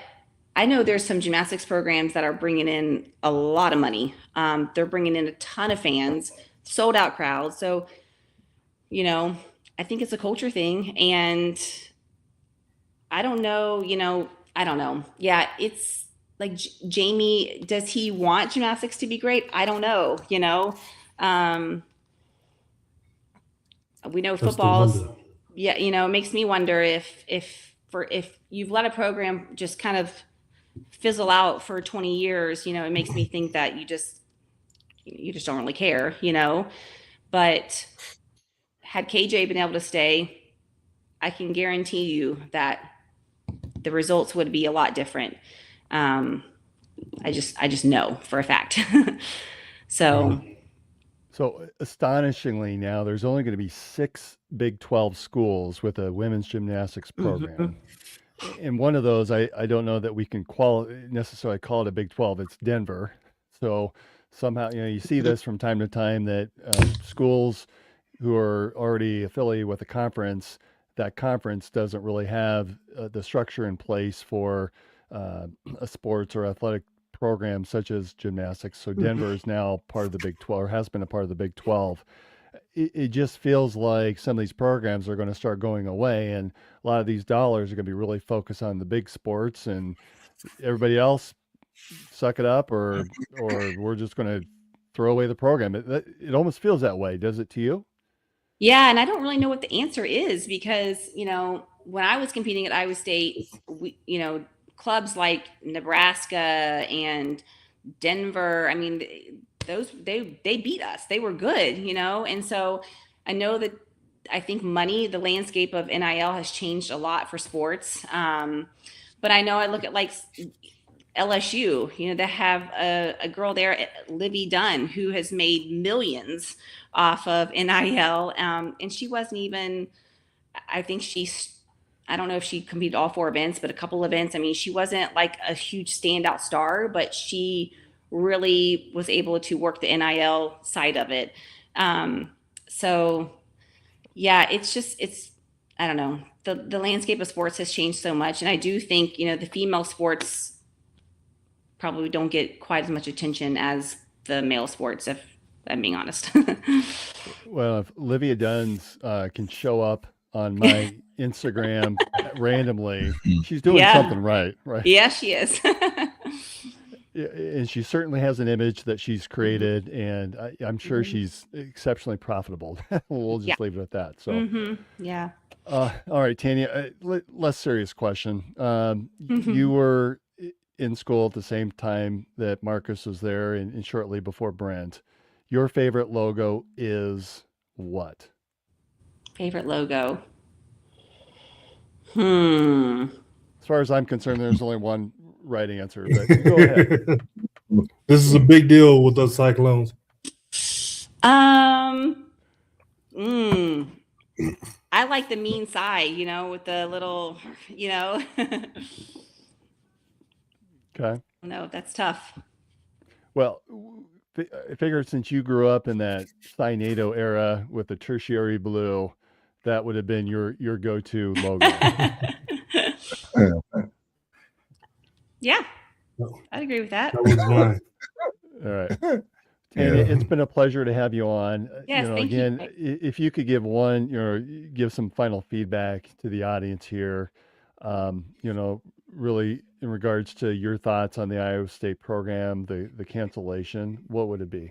I know there's some gymnastics programs that are bringing in a lot of money. They're bringing in a ton of fans, sold out crowds. So, I think it's a culture thing, and I don't know, I don't know. Yeah, it's like Jamie, does he want gymnastics to be great? I don't know, we know football's, it makes me wonder if you've let a program just kind of fizzle out for 20 years, it makes me think that you just don't really care, but had KJ been able to stay, I can guarantee you that the results would be a lot different. I just know for a fact. So astonishingly, now there's only going to be 6 Big 12 schools with a women's gymnastics program. And one of those, I don't know that we can necessarily call it a Big 12. It's Denver. So somehow, you see this from time to time, that schools who are already affiliated with a conference, that conference doesn't really have the structure in place for a sports or athletic program such as gymnastics. So Denver is now part of the Big 12, or has been a part of the Big 12. It just feels like some of these programs are going to start going away, and a lot of these dollars are going to be really focused on the big sports, and everybody else suck it up, or we're just going to throw away the program. It almost feels that way. Does it to you? Yeah, and I don't really know what the answer is, because when I was competing at Iowa State, clubs like Nebraska and Denver, they beat us. They were good, and so I know that, I think the landscape of NIL has changed a lot for sports. But I know I look at like LSU, they have a girl there, Livy Dunn, who has made millions off of NIL. And she wasn't even, I don't know if she competed all 4 events, but a couple events. She wasn't like a huge standout star, but she really was able to work the NIL side of it. So yeah, I don't know. The landscape of sports has changed so much. And I do think, the female sports probably don't get quite as much attention as the male sports, if I'm being honest. Well, if Olivia Duns can show up on my Instagram randomly, she's doing something right? Yeah, she is. And she certainly has an image that she's created, and I'm sure she's exceptionally profitable. We'll just leave it at that. So, yeah. All right, Tanya, less serious question. You were in school at the same time that Marcus was there, and shortly before Brent. Your favorite logo is what? Favorite logo? As far as I'm concerned, there's only one right answer, but go ahead. This is a big deal with those Cyclones. I I like the mean side, with the little, Okay. No, that's tough. Well, I figured since you grew up in that Cynado era with the tertiary blue, that would have been your go-to logo. Yeah, I'd agree with that. That was mine. All right. Tanya, it's been a pleasure to have you on. Yes, thank you. Again, if you could give some final feedback to the audience here, really in regards to your thoughts on the Iowa State program, the cancellation, what would it be?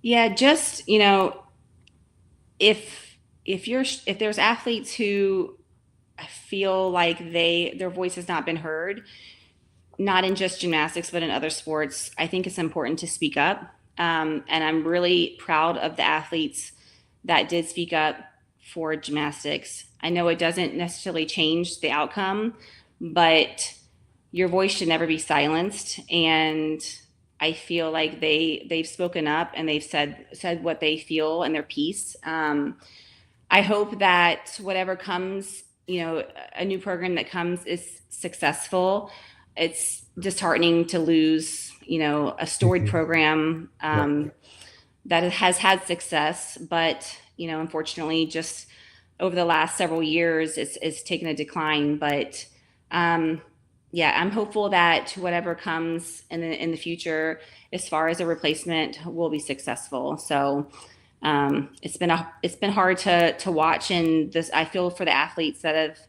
Yeah, just, if there's athletes who feel like their voice has not been heard, not in just gymnastics, but in other sports, I think it's important to speak up. And I'm really proud of the athletes that did speak up for gymnastics. I know it doesn't necessarily change the outcome, but your voice should never be silenced. And I feel like they've spoken up and they've said what they feel and their piece. I hope that whatever comes, a new program that comes is successful. It's disheartening to lose, a storied program that has had success, but unfortunately, just over the last several years, it's taken a decline. But I'm hopeful that whatever comes in the future, as far as a replacement, will be successful. So it's been hard to watch, and I feel for the athletes that have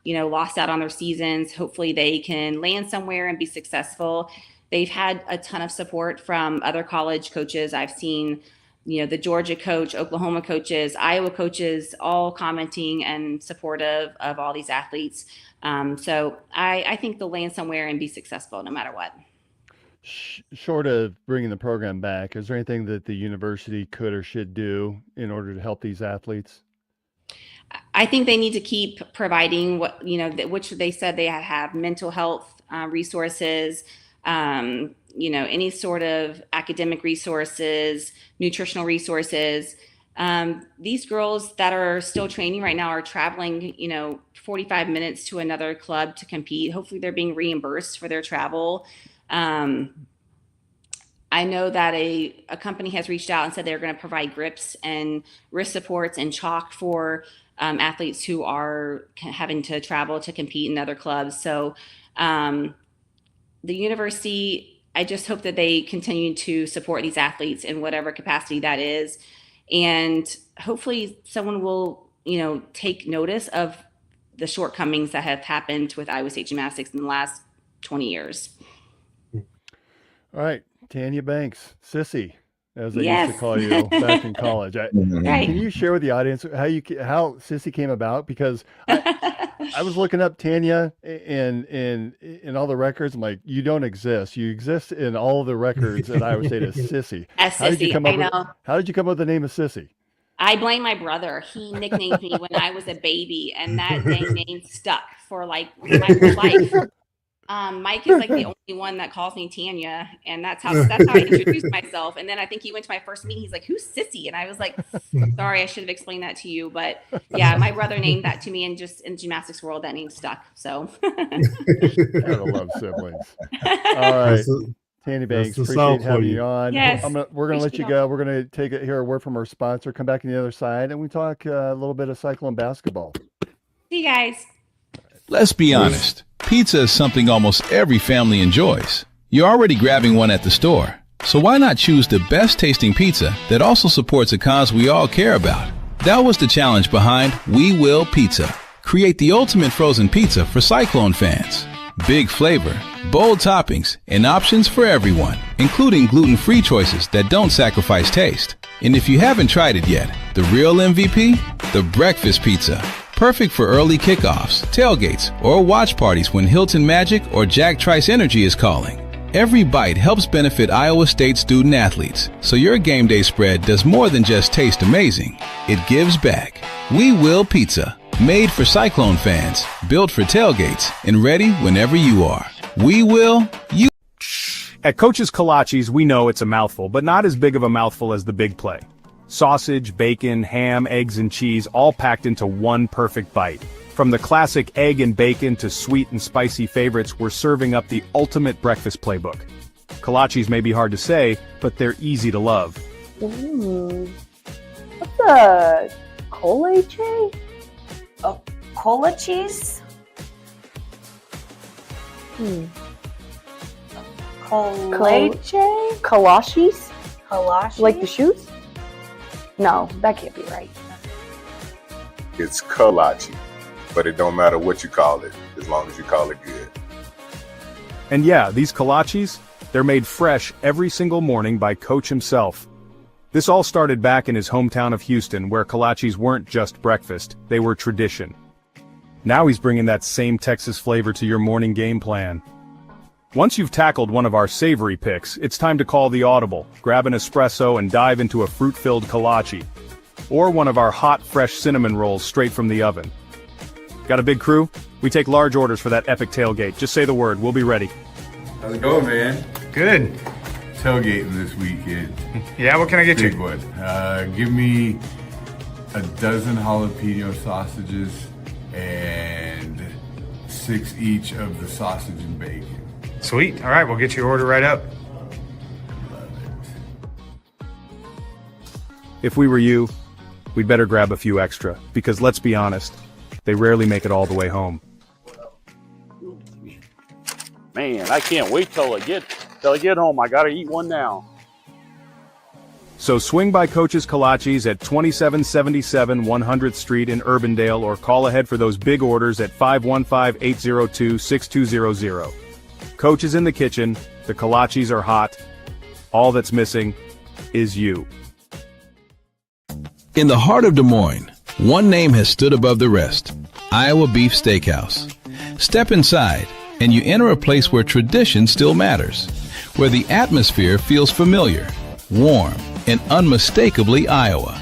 lost out on their seasons. Hopefully they can land somewhere and be successful. They've had a ton of support from other college coaches. I've seen, the Georgia coach, Oklahoma coaches, Iowa coaches, all commenting and supportive of all these athletes. So I think they'll land somewhere and be successful no matter what. Short of bringing the program back, is there anything that the university could or should do in order to help these athletes? I think they need to keep providing which they said they have mental health resources, any sort of academic resources, nutritional resources. These girls that are still training right now are traveling, 45 minutes to another club to compete. Hopefully they're being reimbursed for their travel. I know that a company has reached out and said they're going to provide grips and wrist supports and chalk for athletes who are having to travel to compete in other clubs. So the university, I just hope that they continue to support these athletes in whatever capacity that is. And hopefully someone will, take notice of the shortcomings that have happened with Iowa State Gymnastics in the last 20 years. All right. Tanya Banks, Sissy, as they Yes. used to call you back in college. Right. Can you share with the audience how Sissy came about? Because I was looking up Tanya in all the records. I'm like, you don't exist. You exist in all the records at Iowa State as Sissy. As How did you Sissy, come I up know. How did you come up with the name of Sissy? I blame my brother. He nicknamed me when I was a baby, and that dang name stuck for like my whole life. Mike is like the only one that calls me Tanya, and that's how I introduced myself. And then I think he went to my first meeting. He's like, "Who's Sissy?" And I was like, "Sorry, I should have explained that to you." But yeah, my brother named that to me, and just in the gymnastics world, that name stuck. So Gotta love siblings. All right, Tanya Banks, appreciate having you on. Yes, we're gonna let you go. We're gonna hear a word from our sponsor. Come back on the other side, and we talk a little bit of Cyclone basketball. see you guys. Let's be honest. Pizza is something almost every family enjoys. You're already grabbing one at the store, so why not choose the best tasting pizza that also supports a cause we all care about? That was the challenge behind We Will Pizza. Create the ultimate frozen pizza for Cyclone fans. Big flavor, bold toppings, and options for everyone, including gluten-free choices that don't sacrifice taste. And if you haven't tried it yet, the real MVP? The breakfast pizza. Perfect for early kickoffs, tailgates, or watch parties when Hilton Magic or Jack Trice Energy is calling. Every bite helps benefit Iowa State student athletes, so your game day spread does more than just taste amazing. It gives back. We Will Pizza. Made for Cyclone fans, built for tailgates, and ready whenever you are. We will, you. At Coach's Kolaches, we know it's a mouthful, but not as big of a mouthful as the big play. Sausage, bacon, ham, eggs, and cheese all packed into one perfect bite. From the classic egg and bacon to sweet and spicy favorites, we're serving up the ultimate breakfast playbook. Kolaches may be hard to say, but they're easy to love. What's a kolache? Oh, kolaches? Kolache? Kolaches? Kolaches? Like the shoes? No, that can't be right. It's kolache, but it don't matter what you call it, as long as you call it good. And yeah, these kolaches, they're made fresh every single morning by Coach himself. This all started back in his hometown of Houston, where kolaches weren't just breakfast, they were tradition. Now he's bringing that same Texas flavor to your morning game plan. Once you've tackled one of our savory picks, it's time to call the audible, grab an espresso and dive into a fruit-filled kolache. Or one of our hot, fresh cinnamon rolls straight from the oven. Got a big crew? We take large orders for that epic tailgate. Just say the word, we'll be ready. How's it going, man? Good. Tailgating this weekend. Yeah, what can I get Big you? one. Give me a dozen jalapeno sausages and 6 each of the sausage and bacon. Sweet. All right, we'll get your order right up. Love it. If we were you, we'd better grab a few extra, because let's be honest, they rarely make it all the way home. Man, I can't wait till I get home. I gotta eat one now. So swing by Coach's Kolaches at 2777 100th Street in Urbandale, or call ahead for those big orders at 515-802-6200. Coach is in the kitchen, the kolaches are hot, all that's missing is you. In the heart of Des Moines, one name has stood above the rest: Iowa Beef Steakhouse. Step inside, and you enter a place where tradition still matters, where the atmosphere feels familiar, warm, and unmistakably Iowa.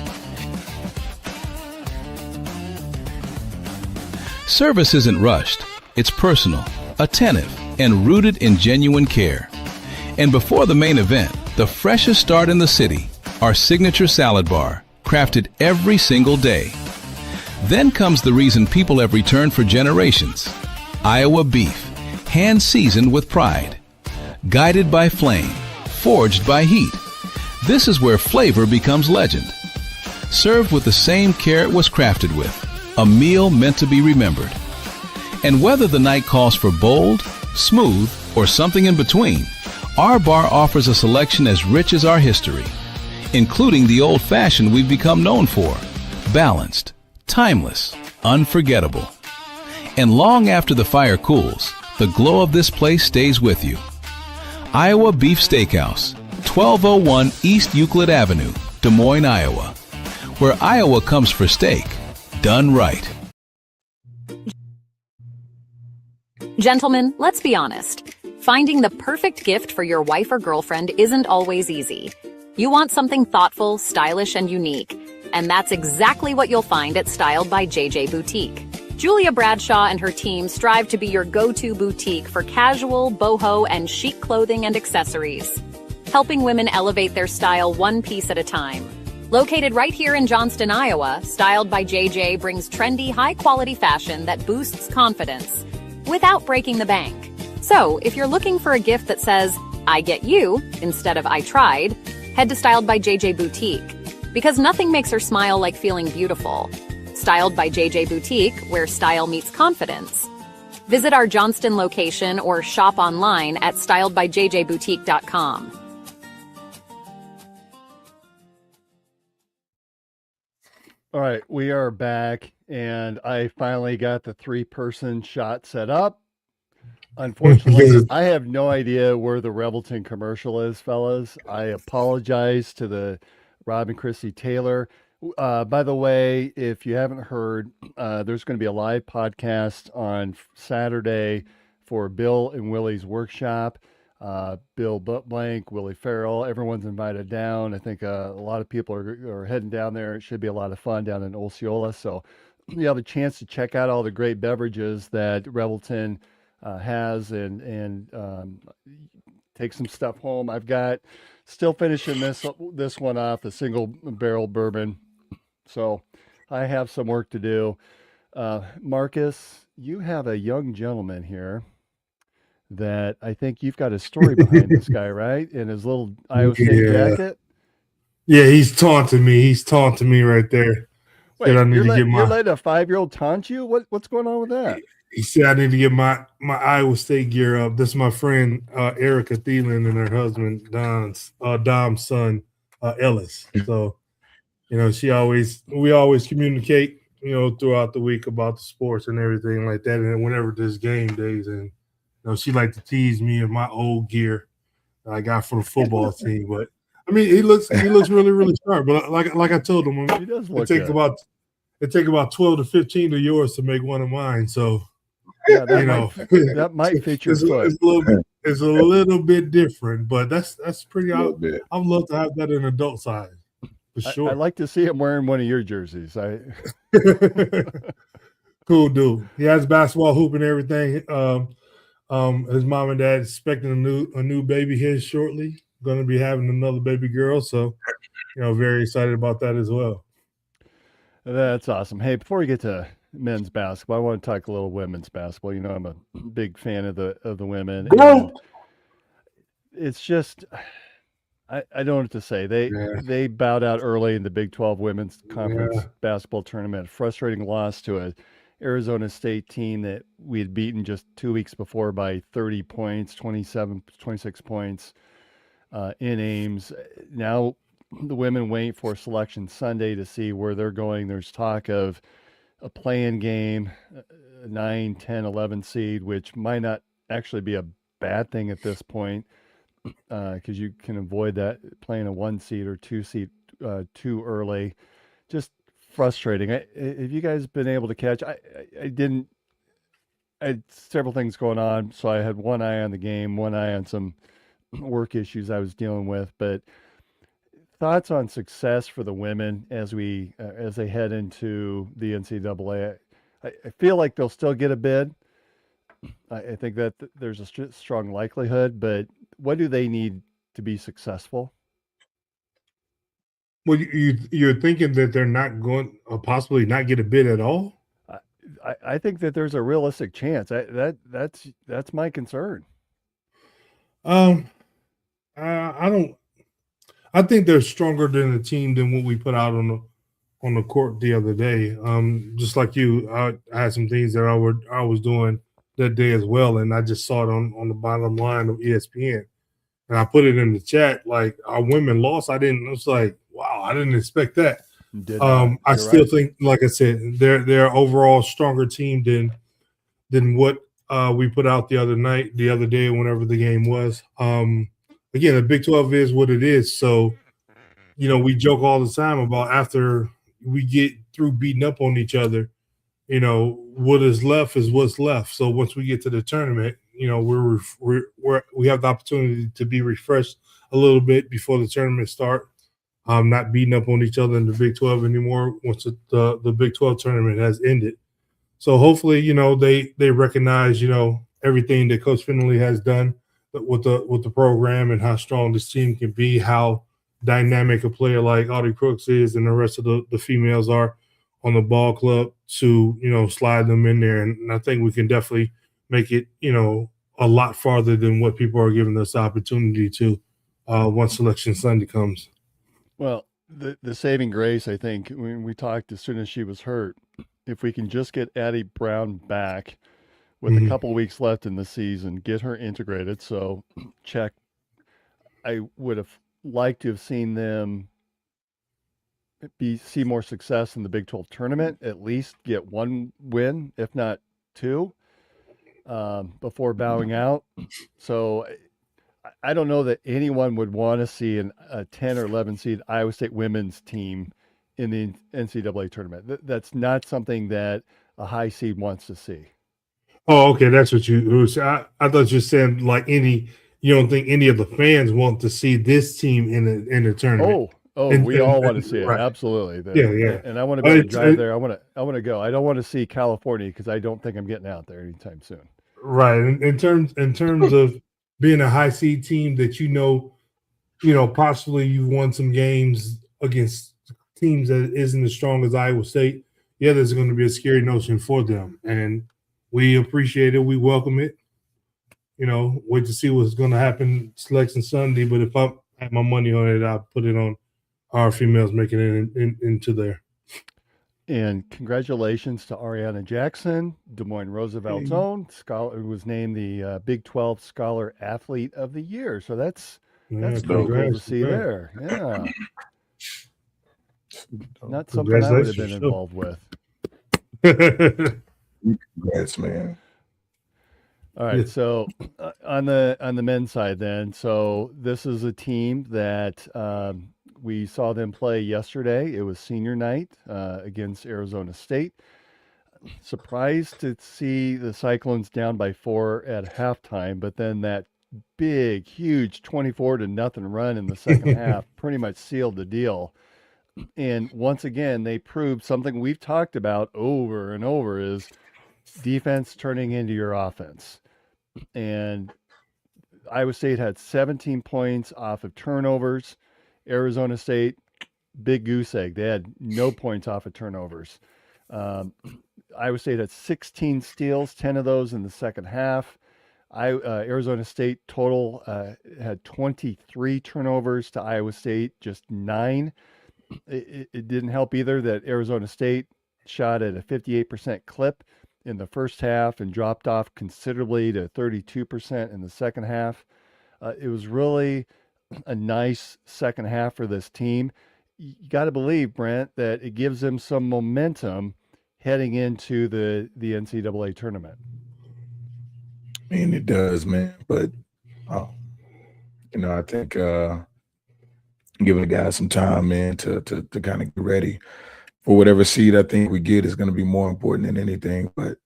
Service isn't rushed, it's personal, attentive, and rooted in genuine care. And before the main event, the freshest start in the city, our signature salad bar, crafted every single day. Then comes the reason people have returned for generations: Iowa beef, hand-seasoned with pride. Guided by flame, forged by heat. This is where flavor becomes legend. Served with the same care it was crafted with, a meal meant to be remembered. And whether the night calls for bold, smooth, or something in between, our bar offers a selection as rich as our history, including the old-fashioned we've become known for: balanced, timeless, unforgettable. And long after the fire cools, the glow of this place stays with you. Iowa Beef Steakhouse, 1201 East Euclid Avenue, Des Moines, Iowa, where Iowa comes for steak, done right. Gentlemen, let's be honest. Finding the perfect gift for your wife or girlfriend isn't always easy. You want something thoughtful, stylish, and unique, and that's exactly what you'll find at Styled by JJ Boutique. Julia Bradshaw and her team strive to be your go-to boutique for casual, boho, and chic clothing and accessories, helping women elevate their style one piece at a time. Located right here in Johnston, Iowa, Styled by JJ brings trendy, high-quality fashion that boosts confidence without breaking the bank. So, if you're looking for a gift that says, "I get you," instead of "I tried," head to Styled by JJ Boutique, because nothing makes her smile like feeling beautiful. Styled by JJ Boutique, where style meets confidence. Visit our Johnston location or shop online at styledbyjjboutique.com. All right, we are back, and I finally got the 3-person shot set up. Unfortunately, I have no idea where the Revelton commercial is, fellas. I apologize to the Rob and Chrissy Taylor. By the way, if you haven't heard, there's going to be a live podcast on Saturday for Bill and Willie's workshop. Bill Blank, Willie Farrell, everyone's invited down. I think a lot of people are heading down there. It should be a lot of fun down in Osceola. So you have a chance to check out all the great beverages that Revelton has, and take some stuff home. I've got still finishing this one off, a single barrel bourbon. So I have some work to do. Marcus, you have a young gentleman here that I think you've got a story behind this guy, right? In his little Iowa State jacket. Yeah, he's taunting me. He's taunting me right there. Wait, you're letting a 5-year-old taunt you? What's going on with that? He said I need to get my Iowa State gear up. This is my friend Erica Thielen and her husband Dom's son Ellis. So, we always communicate, throughout the week about the sports and everything like that. And whenever there's game days, and she liked to tease me of my old gear that I got for the football team. But I mean, he looks really, really sharp. But like I told him, he does look it take about 12 to 15 of yours to make one of mine. So. Yeah, that might fit your foot. It's a little bit different, but that's pretty. I'd love to have that in adult size for sure. I'd like to see him wearing one of your jerseys. Cool dude. He has basketball hoop and everything. His mom and dad expecting a new baby here shortly. Going to be having another baby girl, so very excited about that as well. That's awesome. Hey, before we get to men's basketball, I want to talk a little women's basketball. I'm a big fan of the women. It's just I don't know what to say. They bowed out early in the Big 12 Women's Conference basketball tournament. Frustrating loss to a Arizona State team that we had beaten just 2 weeks before by 30 points, 26 points in Ames. Now the women wait for Selection Sunday to see where they're going. There's talk of a play-in game, 9, 10, 11 seed, which might not actually be a bad thing at this point, because you can avoid that playing a 1 seed or 2 seed too early. Just frustrating. Have you guys been able to catch? I had several things going on, so I had one eye on the game, one eye on some work issues I was dealing with. But thoughts on success for the women as they head into the NCAA? I feel like they'll still get a bid. I think that there's a strong likelihood, but what do they need to be successful? Well, you're thinking that they're not going to possibly not get a bid at all? I think that there's a realistic chance. That's my concern. I don't. I think they're stronger than the team than what we put out on the court the other day. Just like you, I had some things that I was doing that day as well, and I just saw it on the bottom line of ESPN, and I put it in the chat. Like, our women lost. I was like, wow, I didn't expect that. I still think, like I said, they're overall stronger team than what we put out the other day, whenever the game was. Again, the Big 12 is what it is. So, we joke all the time about after we get through beating up on each other, what is left is what's left. So once we get to the tournament, we have the opportunity to be refreshed a little bit before the tournament start. Not beating up on each other in the Big 12 anymore once the Big 12 tournament has ended. So hopefully, they recognize, everything that Coach Finley has done with the program and how strong this team can be, how dynamic a player like Audie Crooks is and the rest of the females are on the ball club to, slide them in there. And I think we can definitely make it, a lot farther than what people are giving us the opportunity to once Selection Sunday comes. Well, the saving grace, I think, when we talked as soon as she was hurt, if we can just get Addie Brown back with a couple weeks left in the season, get her integrated. So check. I would have liked to have seen them see more success in the Big 12 tournament, at least get 1 win, if not 2, before bowing out. So I don't know that anyone would want to see a 10 or 11 seed Iowa State women's team in the NCAA tournament. That's not something that a high seed wants to see. Oh, okay. That's what you said. I thought you were saying you don't think any of the fans want to see this team in the tournament. We all want to see it. Right. Absolutely. Yeah. And I want to be able to drive there. I want to go. I don't want to see California because I don't think I'm getting out there anytime soon. Right. In terms of being a high seed team that possibly you've won some games against teams that isn't as strong as Iowa State. Yeah, there's going to be a scary notion for them, and we appreciate it. We welcome it. Wait to see what's going to happen selection Sunday. But if I had my money on it, I'd put it on our females making it into there. And congratulations to Ariana Jackson, Des Moines Roosevelt's own scholar, who was named the Big 12 Scholar Athlete of the Year. So that's pretty cool to see there. Yeah. Not something I would have been involved with. Congrats, man. All right, so on the men's side then, so this is a team that we saw them play yesterday. It was senior night against Arizona State. Surprised to see the Cyclones down by 4 at halftime, but then that big, huge 24-0 run in the second half pretty much sealed the deal. And once again, they proved something we've talked about over and over is defense turning into your offense. And Iowa State had 17 points off of turnovers. Arizona State, big goose egg. They had no points off of turnovers. Iowa State had 16 steals, 10 of those in the second half. Arizona State total had 23 turnovers to Iowa State, just 9. It didn't help either that Arizona State shot at a 58% clip in the first half and dropped off considerably to 32% in the second half. It was really a nice second half for this team. You got to believe, Brent, that it gives them some momentum heading into the NCAA tournament. I mean, it does, man. But, I think giving the guys some time, man, to kind of get ready for whatever seed I think we get is going to be more important than anything. But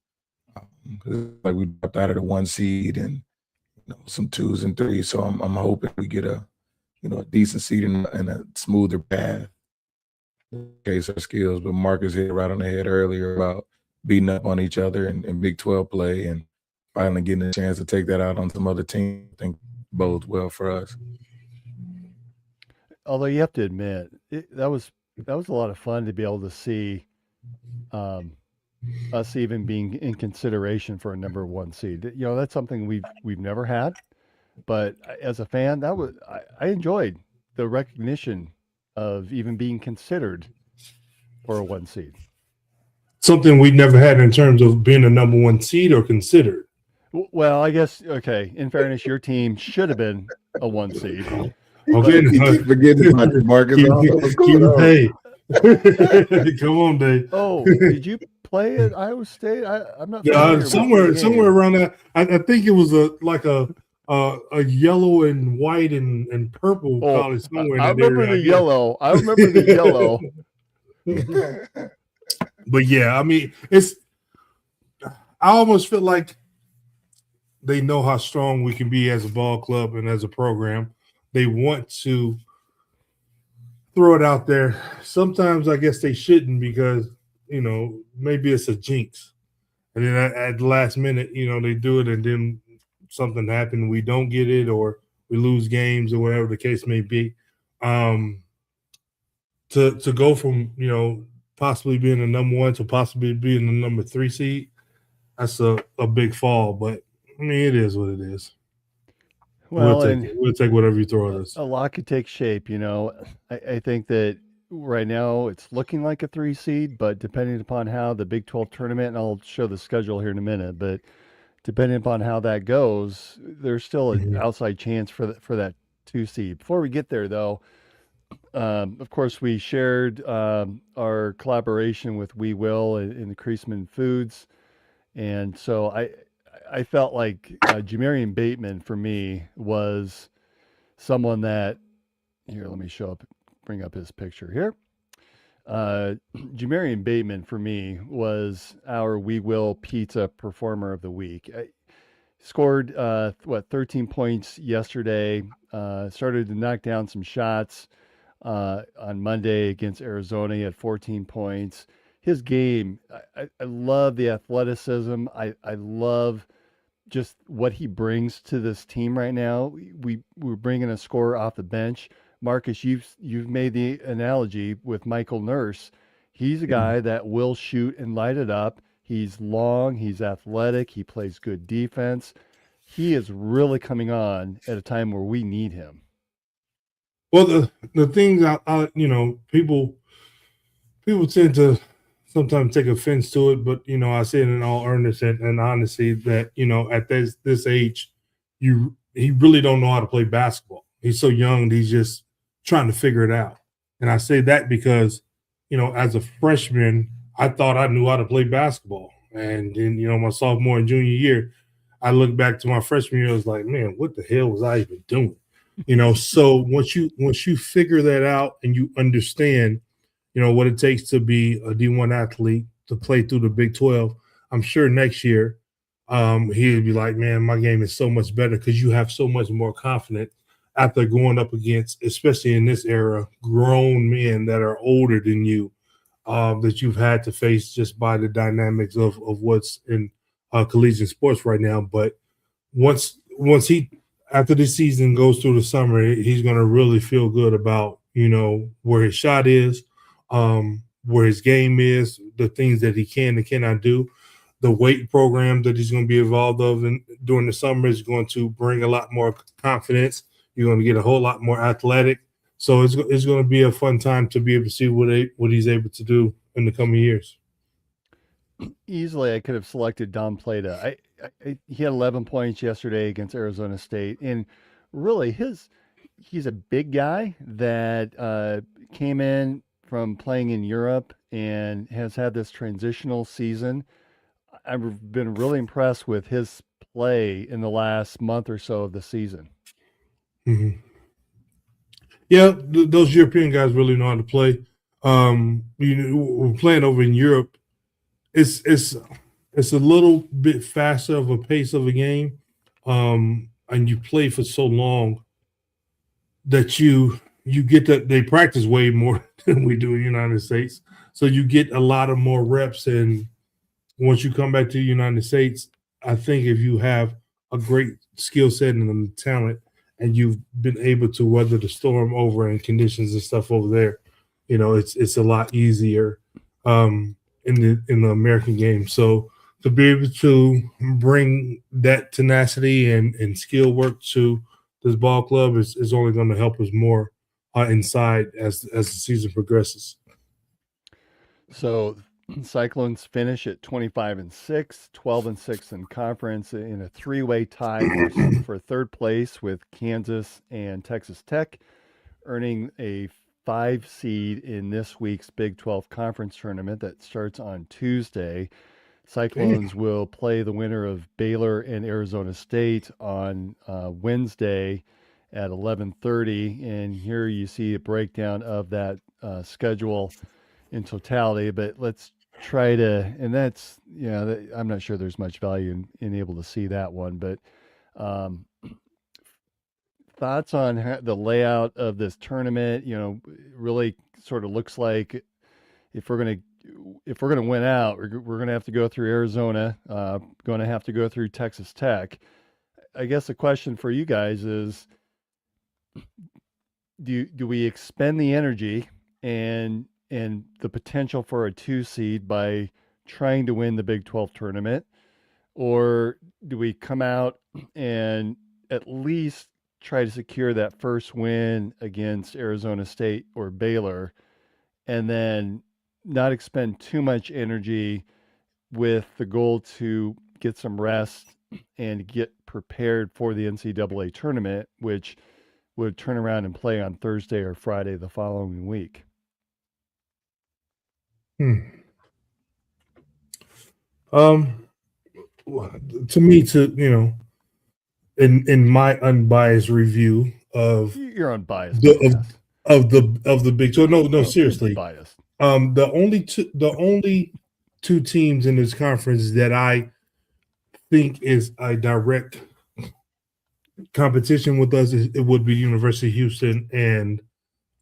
like we dropped out of the 1 seed and some 2s and 3s, so I'm hoping we get a decent seed and a smoother path. In case our skills, but Marcus hit right on the head earlier about beating up on each other in Big 12 play and finally getting a chance to take that out on some other team. I think bodes well for us. Although you have to admit, that was a lot of fun to be able to see us even being in consideration for a number 1 seed. That's something we've never had, but as a fan, I enjoyed the recognition of even being considered for a 1 seed. Something we never had in terms of being a number 1 seed or considered. Well, I guess, okay, in fairness, your team should have been a 1 seed. Okay, keep forgetting about this, Marcus. Hey, come on, Dave. Oh, did you play at Iowa State? I'm not. Somewhere around that. I think it was a yellow and white and purple college somewhere. I remember the yellow. I remember the yellow. But yeah, I mean, I almost feel like they know how strong we can be as a ball club and as a program. They want to throw it out there. Sometimes I guess they shouldn't because, maybe it's a jinx. And then at the last minute, they do it and then something happened. We don't get it or we lose games or whatever the case may be. To go from, possibly being the number 1 to possibly being the number 3 seed, that's a big fall. But, I mean, it is what it is. Well, we'll take whatever you throw at us. A lot could take shape, I think that right now it's looking like a 3 seed, but depending upon how the Big 12 tournament, and I'll show the schedule here in a minute, but depending upon how that goes, there's still an outside chance for that 2 seed. Before we get there, though, of course, we shared our collaboration with We Will in the Creasman Foods, and so I felt like Jamarian Bateman for me was someone that here. Let me bring up his picture here. Jamarian Bateman for me was our We Will Pizza Performer of the Week. Scored 13 points yesterday. Started to knock down some shots on Monday against Arizona. He had 14 points. His game, I love the athleticism. I love just what he brings to this team right now. We're bringing a scorer off the bench. Marcus, you've made the analogy with Michael Nurse. He's a guy that will shoot and light it up. He's long, he's athletic, he plays good defense. He is really coming on at a time where we need him. Well, the things people tend to sometimes take offense to it, but I say it in all earnestness and honesty that at this age, he really don't know how to play basketball. He's so young, he's just trying to figure it out. And I say that because as a freshman, I thought I knew how to play basketball, and then my sophomore and junior year, I look back to my freshman year, I was like, man, what the hell was I even doing? So once you figure that out and you understand what it takes to be a D1 athlete to play through the Big 12, I'm sure next year he'll be like, man, my game is so much better because you have so much more confidence after going up against, especially in this era, grown men that are older than you that you've had to face just by the dynamics of what's in collegiate sports right now. But once he, after this season goes through the summer, he's going to really feel good about, where his shot is, where his game is, the things that he can and cannot do. The weight program that he's going to be involved during the summer is going to bring a lot more confidence. You're going to get a whole lot more athletic. So it's going to be a fun time to be able to see what he's able to do in the coming years. Easily, I could have selected Don Plata. He had 11 points yesterday against Arizona State, and really, he's a big guy that came in from playing in Europe and has had this transitional season. I've been really impressed with his play in the last month or so of the season. Mm-hmm. Yeah, those European guys really know how to play. We're playing over in Europe. It's a little bit faster of a pace of a game, and you play for so long that you get that they practice way more than we do in the United States. So you get a lot of more reps, and once you come back to the United States, I think if you have a great skill set and talent, and you've been able to weather the storm over and conditions and stuff over there, it's a lot easier in the American game. So to be able to bring that tenacity and skill work to this ball club is only going to help us more inside as the season progresses. So Cyclones finish at 25-6, 12-6 in conference in a three-way tie for third place with Kansas and Texas Tech, earning a 5 seed in this week's Big 12 conference tournament that starts on Tuesday. Cyclones will play the winner of Baylor and Arizona State on Wednesday at 11:30, and here you see a breakdown of that schedule in totality. But let's try to, and that's, I'm not sure there's much value in able to see that one, but thoughts on the layout of this tournament. Really sort of looks like if we're going to win out, we're going to have to go through Arizona, going to have to go through Texas Tech. I guess the question for you guys is, do we expend the energy and the potential for a 2 seed by trying to win the Big 12 tournament, or do we come out and at least try to secure that first win against Arizona State or Baylor, and then not expend too much energy with the goal to get some rest and get prepared for the NCAA tournament, which would turn around and play on Thursday or Friday the following week? To me, in my unbiased review of your unbiased of the Big 12, no, seriously, biased. The only two teams in this conference that I think is a direct competition with us, it would be University of Houston and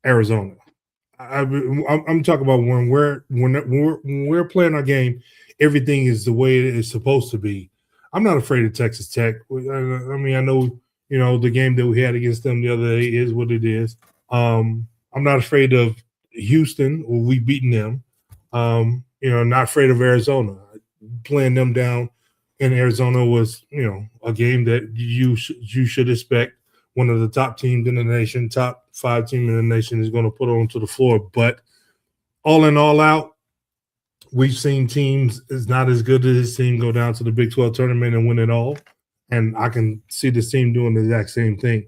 Arizona. I'm talking about when we're playing our game, everything is the way it is supposed to be. I'm not afraid of Texas Tech. I mean, I know, the game that we had against them the other day is what it is. I'm not afraid of Houston. We've beaten them. Not afraid of Arizona. Playing them down in Arizona was, a game that you should expect one of the top teams in the nation, top 5 team in the nation is going to put onto the floor. But all in all out, we've seen teams is not as good as this team go down to the Big 12 tournament and win it all. And I can see this team doing the exact same thing.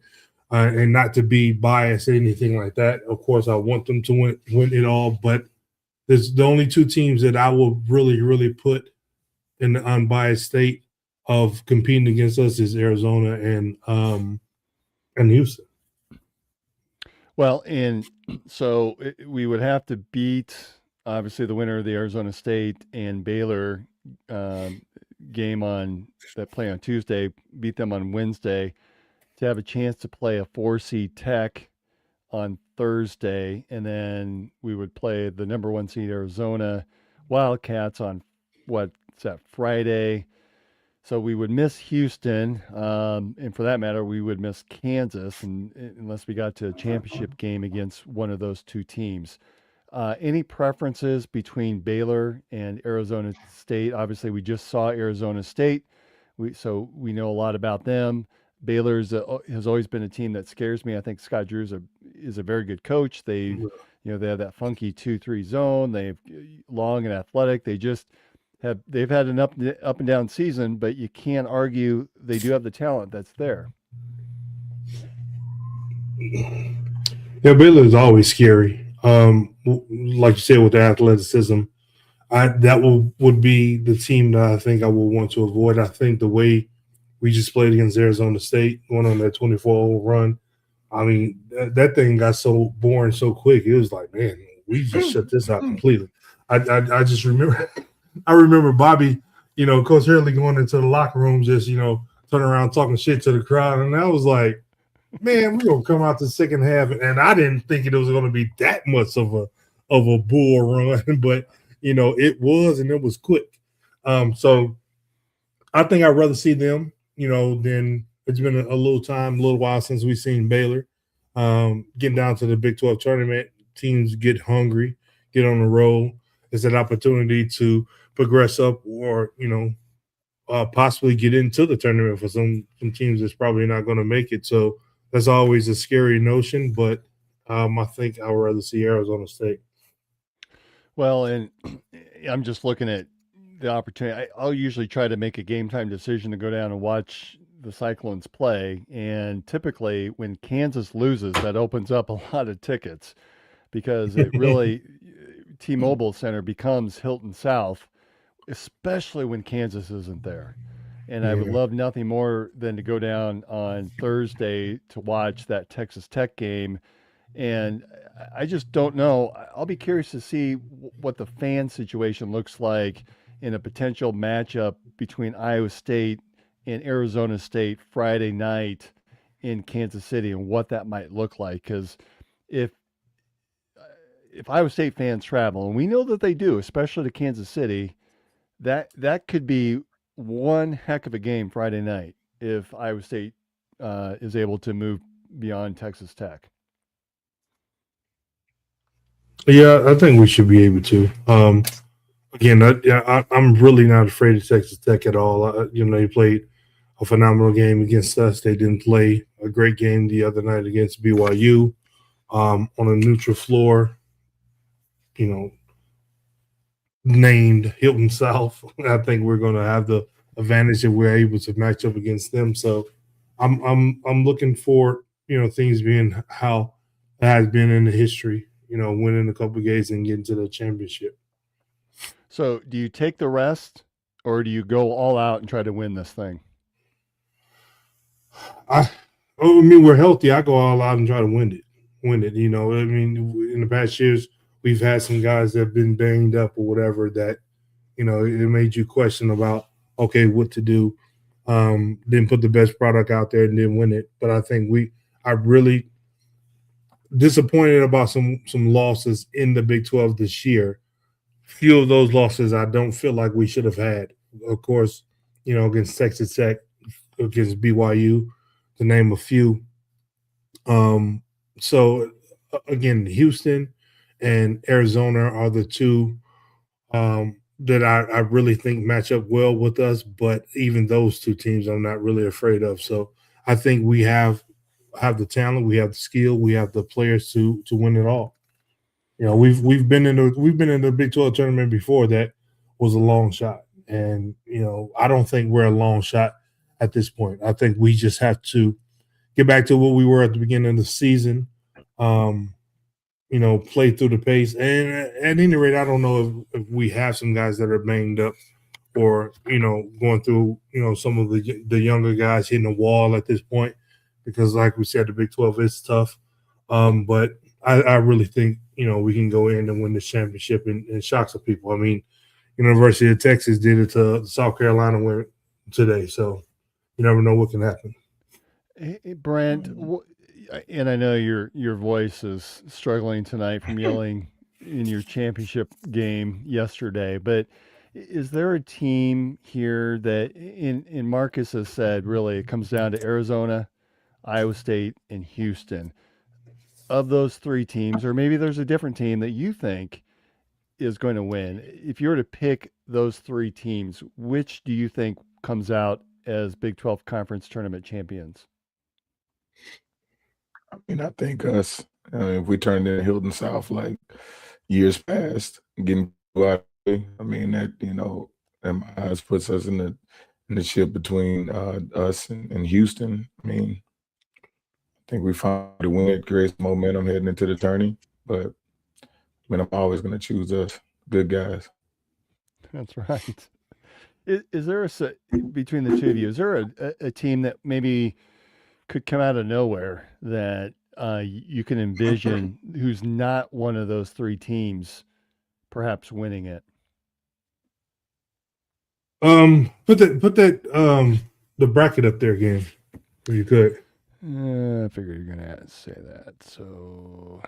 And not to be biased or anything like that. Of course, I want them to win it all. But there's the only 2 teams that I will really, really put in the unbiased state of competing against us is Arizona and Houston. Well, and so we would have to beat, obviously, the winner of the Arizona State and Baylor game that play on Tuesday, beat them on Wednesday to have a chance to play a 4-seed Tech on Thursday, and then we would play the number 1 seed Arizona Wildcats on Friday. So we would miss Houston, and for that matter, we would miss Kansas, unless we got to a championship game against one of those 2 teams. Any preferences between Baylor and Arizona State? Obviously, we just saw Arizona State, so we know a lot about them. Baylor has always been a team that scares me. I think Scott Drew is a very good coach. They have that funky 2-3 zone. They've long and athletic. They've had an up and down season, but you can't argue they do have the talent that's there. Yeah, Baylor is always scary. Like you said, with the athleticism, that would be the team that I think I would want to avoid. I think the way we just played against Arizona State, going on that 24-0 run, I mean, that thing got so boring so quick. It was like, man, we just shut this out completely. I just remember – I remember Bobby, Coach Hurley going into the locker room, just, turning around talking shit to the crowd. And I was like, man, we're going to come out the second half. And I didn't think it was going to be that much of a bull run, but, it was, and it was quick. So I think I'd rather see them, than it's been a little while since we've seen Baylor. Getting down to the Big 12 tournament, teams get hungry, get on the roll. It's an opportunity to progress up or, possibly get into the tournament for some teams that's probably not going to make it. So that's always a scary notion, but I think I would rather see Arizona State. Well, and I'm just looking at the opportunity. I'll usually try to make a game time decision to go down and watch the Cyclones play. And typically when Kansas loses, that opens up a lot of tickets because it really – T-Mobile Center becomes Hilton South, especially when Kansas isn't there. And I would love nothing more than to go down on Thursday to watch that Texas Tech game. And I just don't know. I'll be curious to see what the fan situation looks like in a potential matchup between Iowa State and Arizona State Friday night in Kansas City and what that might look like. Because if Iowa State fans travel, and we know that they do, especially to Kansas City, that could be one heck of a game Friday night if Iowa State is able to move beyond Texas Tech. Yeah, I think we should be able to. Again, I'm really not afraid of Texas Tech at all. They played a phenomenal game against us. They didn't play a great game the other night against BYU on a neutral floor. Named Hilton South. I think we're going to have the advantage if we're able to match up against them. So I'm looking for things being how it has been in the history. Winning a couple of games and getting to the championship. So do you take the rest, or do you go all out and try to win this thing? We're healthy. I go all out and try to win it. In the past years, we've had some guys that have been banged up or whatever that, it made you question about, okay, what to do. Didn't put the best product out there and didn't win it. But I think I really disappointed about some losses in the Big 12 this year. Few of those losses I don't feel like we should have had. Of course, against Texas Tech, against BYU, to name a few. So again, Houston and Arizona are the two that I really think match up well with us. But even those two teams, I'm not really afraid of. So I think we have the talent, we have the skill, we have the players to win it all. We've been in the Big 12 tournament before that was a long shot, and I don't think we're a long shot at this point. I think we just have to get back to what we were at the beginning of the season. Play through the pace. And at any rate, I don't know if we have some guys that are banged up or, going through, some of the younger guys hitting the wall at this point, because like we said, the Big 12 is tough. But I really think, we can go in and win this championship and shock some people. I mean, University of Texas did it to South Carolina win today. So you never know what can happen. Hey, Brent, and I know your voice is struggling tonight from yelling in your championship game yesterday, but is there a team here that, in Marcus has said, really it comes down to Arizona, Iowa State, and Houston? Of those three teams, or maybe there's a different team that you think is going to win. If you were to pick those three teams, which do you think comes out as Big 12 Conference Tournament champions? I mean, I think us, if we turned in Hilton South like years past, getting out, I mean, that, in my eyes puts us in the ship between us and Houston. I mean, I think we found to win it, creates momentum heading into the tourney. But I'm always going to choose us, good guys. That's right. Is there between the two of you, is there a team that maybe could come out of nowhere that you can envision who's not one of those three teams perhaps winning it? Put that the bracket up there again, if you could. I figured you're gonna say that. So,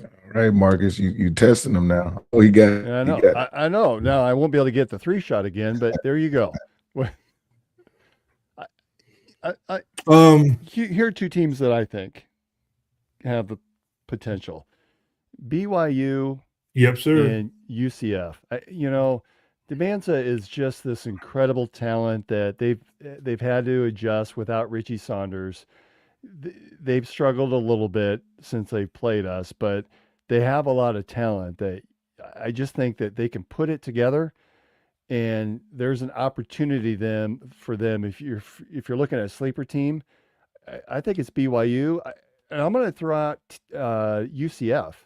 all right, Marcus, you testing them now? Oh, he got it. I know. I know. Now I won't be able to get the 3-shot again, but there you go. Here are two teams that I think have the potential: BYU, yep, sir, and UCF. Demanza is just this incredible talent that they've had to adjust without Richie Saunders. They've struggled a little bit since they've played us, but they have a lot of talent that I just think that they can put it together. And there's an opportunity for them if you're looking at a sleeper team. I think it's BYU, and I'm going to throw out UCF.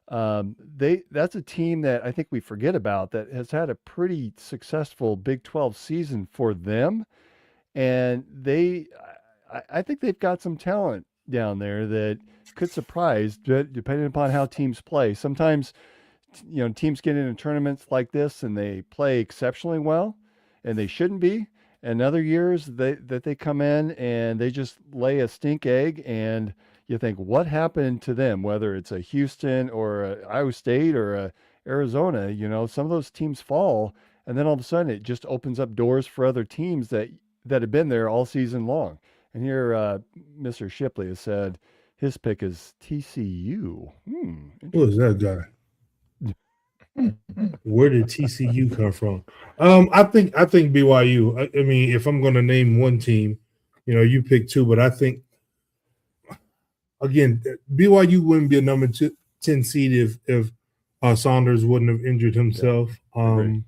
That's a team that I think we forget about that has had a pretty successful Big 12 season for them, and I think they've got some talent down there that could surprise depending upon how teams play. Sometimes teams get into tournaments like this and they play exceptionally well, and they shouldn't be. And other years that they come in and they just lay a stink egg, and you think, what happened to them? Whether it's a Houston or a Iowa State or a Arizona, some of those teams fall, and then all of a sudden it just opens up doors for other teams that have been there all season long. And here, Mr. Shipley has said his pick is TCU. Who is that guy? Where did TCU come from? I think BYU. I mean, if I'm going to name one team, you pick two, but I think again BYU wouldn't be a number 10 seed if Saunders wouldn't have injured himself. AJ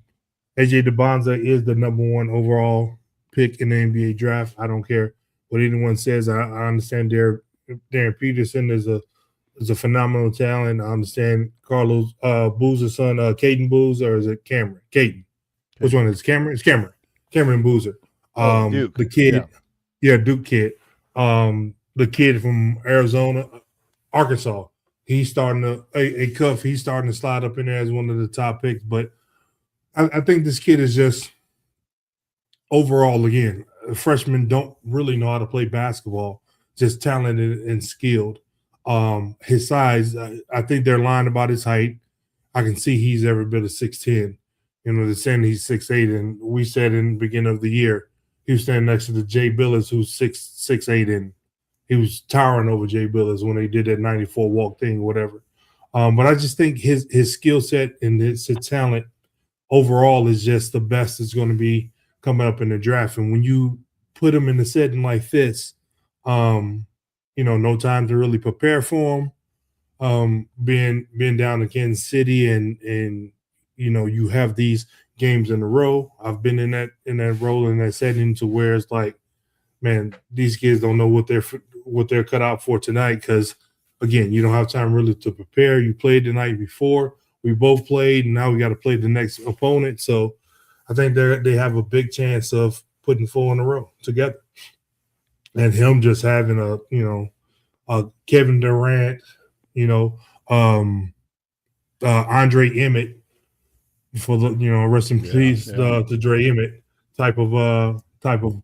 DeBonza is the number one overall pick in the NBA draft. I don't care what anyone says. I understand Darren Peterson is a phenomenal talent. I understand Carlos Boozer's son, Caden Boozer, or is it Cameron? Caden. Which one is Cameron? It's Cameron. Cameron Boozer. Duke. The kid. Yeah, Duke kid. The kid from Arizona, Arkansas. He's starting he's starting to slide up in there as one of the top picks. But I think this kid is just overall, again, freshmen don't really know how to play basketball, just talented and skilled. His size, I think they're lying about his height. I can see he's every bit of 6'10", they're saying he's 6'8", and we said in the beginning of the year he was standing next to the Jay Billis, who's 6'8", and he was towering over Jay Billis when they did that 94 walk thing, whatever. But I just think his skill set and his talent overall is just the best it's going to be coming up in the draft. And when you put him in a setting like this, no time to really prepare for him. Being down in Kansas City and you have these games in a row. I've been in that role, in that setting, to where it's like, man, these kids don't know what they're cut out for tonight, because again, you don't have time really to prepare. You played the night before. We both played, and now we got to play the next opponent. So I think they have a big chance of putting 4 in a row together. And him just having a Kevin Durant, Andre Emmett, for the rest in peace to Dre Emmett type of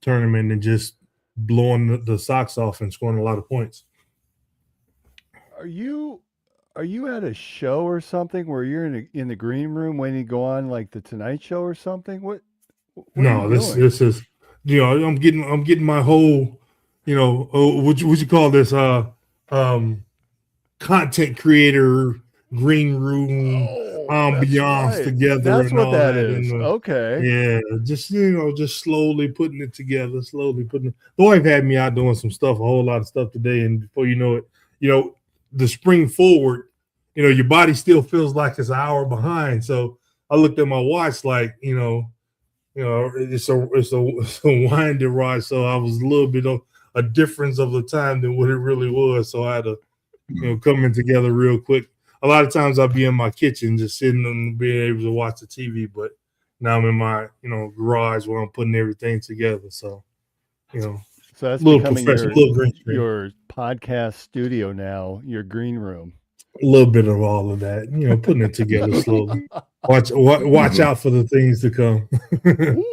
tournament, and just blowing the socks off and scoring a lot of points. Are you at a show or something where you're in the green room waiting to go on, like the Tonight Show or something? What no, this is I'm getting my whole what you call this content creator green room ambiance together. That's and what all that is. Okay. Yeah, just slowly putting it together, The wife had me out doing some stuff, a whole lot of stuff today, and before you know it, the spring forward, your body still feels like it's an hour behind. So I looked at my watch like, it's a winding ride. So I was a little bit of a difference of the time than what it really was. So I had to, come in together real quick. A lot of times I'll be in my kitchen just sitting and being able to watch the TV, but now I'm in my, garage where I'm putting everything together. So, So that's little becoming your podcast studio now, your green room. A little bit of all of that, putting it together slowly. Watch out for the things to come.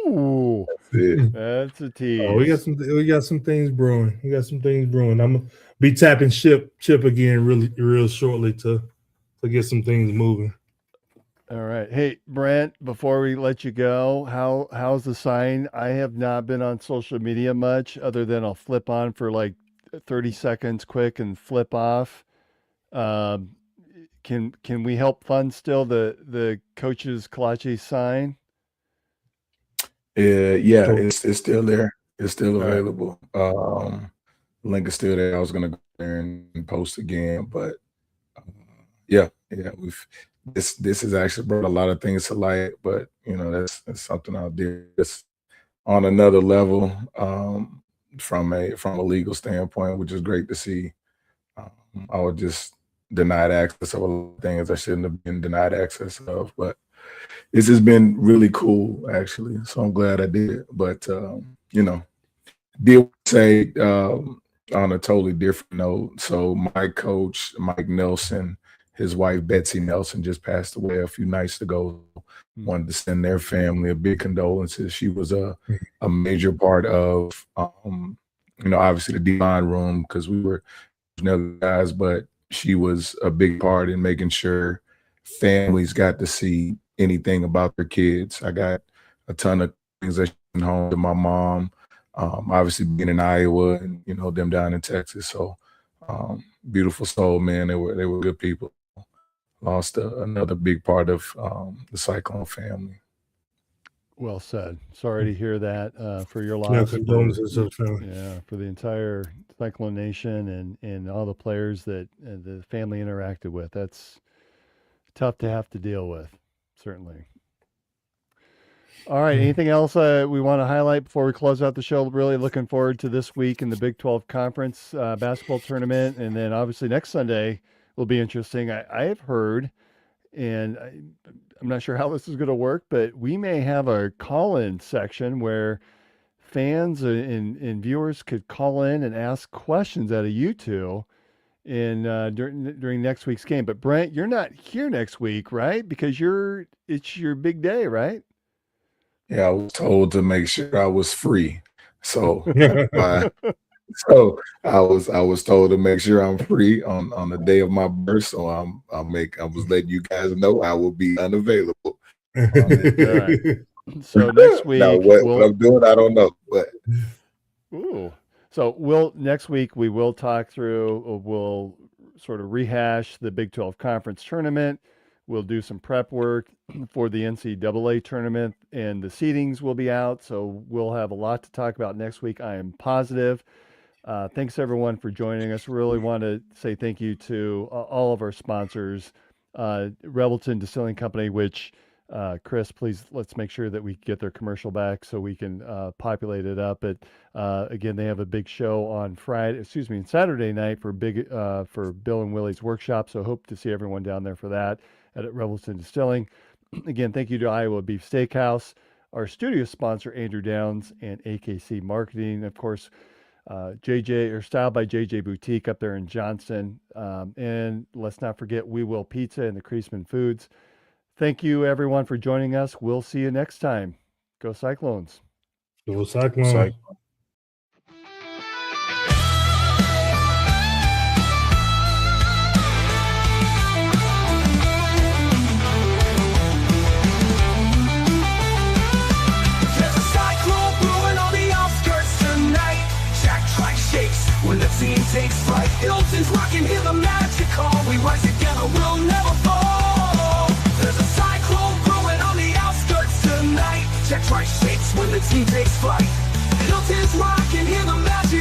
Ooh, that's a tease. Oh, we got some things brewing. I'm gonna be tapping Chip again real shortly to get some things moving. All right. Hey, Brent, before we let you go, how's the sign? I have not been on social media much, other than I'll flip on for like 30 seconds quick and flip off. Can we help fund still the coach's Kalachi sign? Yeah, it's still there. It's still available. Link is still there. I was gonna go there and post again, but yeah, this has actually brought a lot of things to light. But that's something I'll do. It's on another level from a legal standpoint, which is great to see. I was just denied access of a lot of things I shouldn't have been denied access of, but this has been really cool, actually. So I'm glad I did. But did say on a totally different note. So my coach, Mike Nelson, his wife Betsy Nelson just passed away a few nights ago. Wanted to send their family a big condolences. She was a major part of obviously the D-line room, because we were other guys, but she was a big part in making sure families got to see anything about their kids. I got a ton of things that went home to my mom, obviously being in Iowa and them down in Texas. So beautiful soul, man. They were good people. Lost another big part of the Cyclone family. Well said. Sorry to hear that for your loss. Yeah, condolences to the family. Yeah, for the entire Cyclone Nation and all the players that the family interacted with. That's tough to have to deal with, certainly. All right. Anything else we want to highlight before we close out the show? Really looking forward to this week in the Big 12 Conference basketball tournament. And then obviously next Sunday will be interesting. I have heard, and I'm not sure how this is going to work, but we may have a call-in section where fans and viewers could call in and ask questions out of you two during next week's game. But Brent, you're not here next week, right? Because it's your big day, right? Yeah, I was told to make sure I was free. So so I was told to make sure I'm free on the day of my birth. So I was letting you guys know I will be unavailable All right. So next week, Now, what I'm doing, I don't know. But So next week we will talk through. We'll sort of rehash the Big 12 Conference tournament. We'll do some prep work for the NCAA tournament, and the seedings will be out. So we'll have a lot to talk about next week. I am positive. Thanks everyone for joining us. Really want to say thank you to all of our sponsors, Revelton Distilling Company, which Chris, please let's make sure that we get their commercial back so we can populate it up. But again, they have a big show on Saturday night for Bill and Willie's workshop. So hope to see everyone down there for that at Revelton Distilling. Again, thank you to Iowa Beef Steakhouse, our studio sponsor Andrew Downs, and AKC Marketing, of course. Style by JJ Boutique up there in Johnston. And let's not forget We Will Pizza and the Creasman Foods. Thank you everyone for joining us. We'll see you next time. Go Cyclones. Go Cyclone. When the team takes flight, Hilton's rocking, hear the magic call. We rise together, we'll never fall. There's a cyclone brewing on the outskirts tonight. Jack Trice shakes when the team takes flight. Hilton's rocking, hear the magic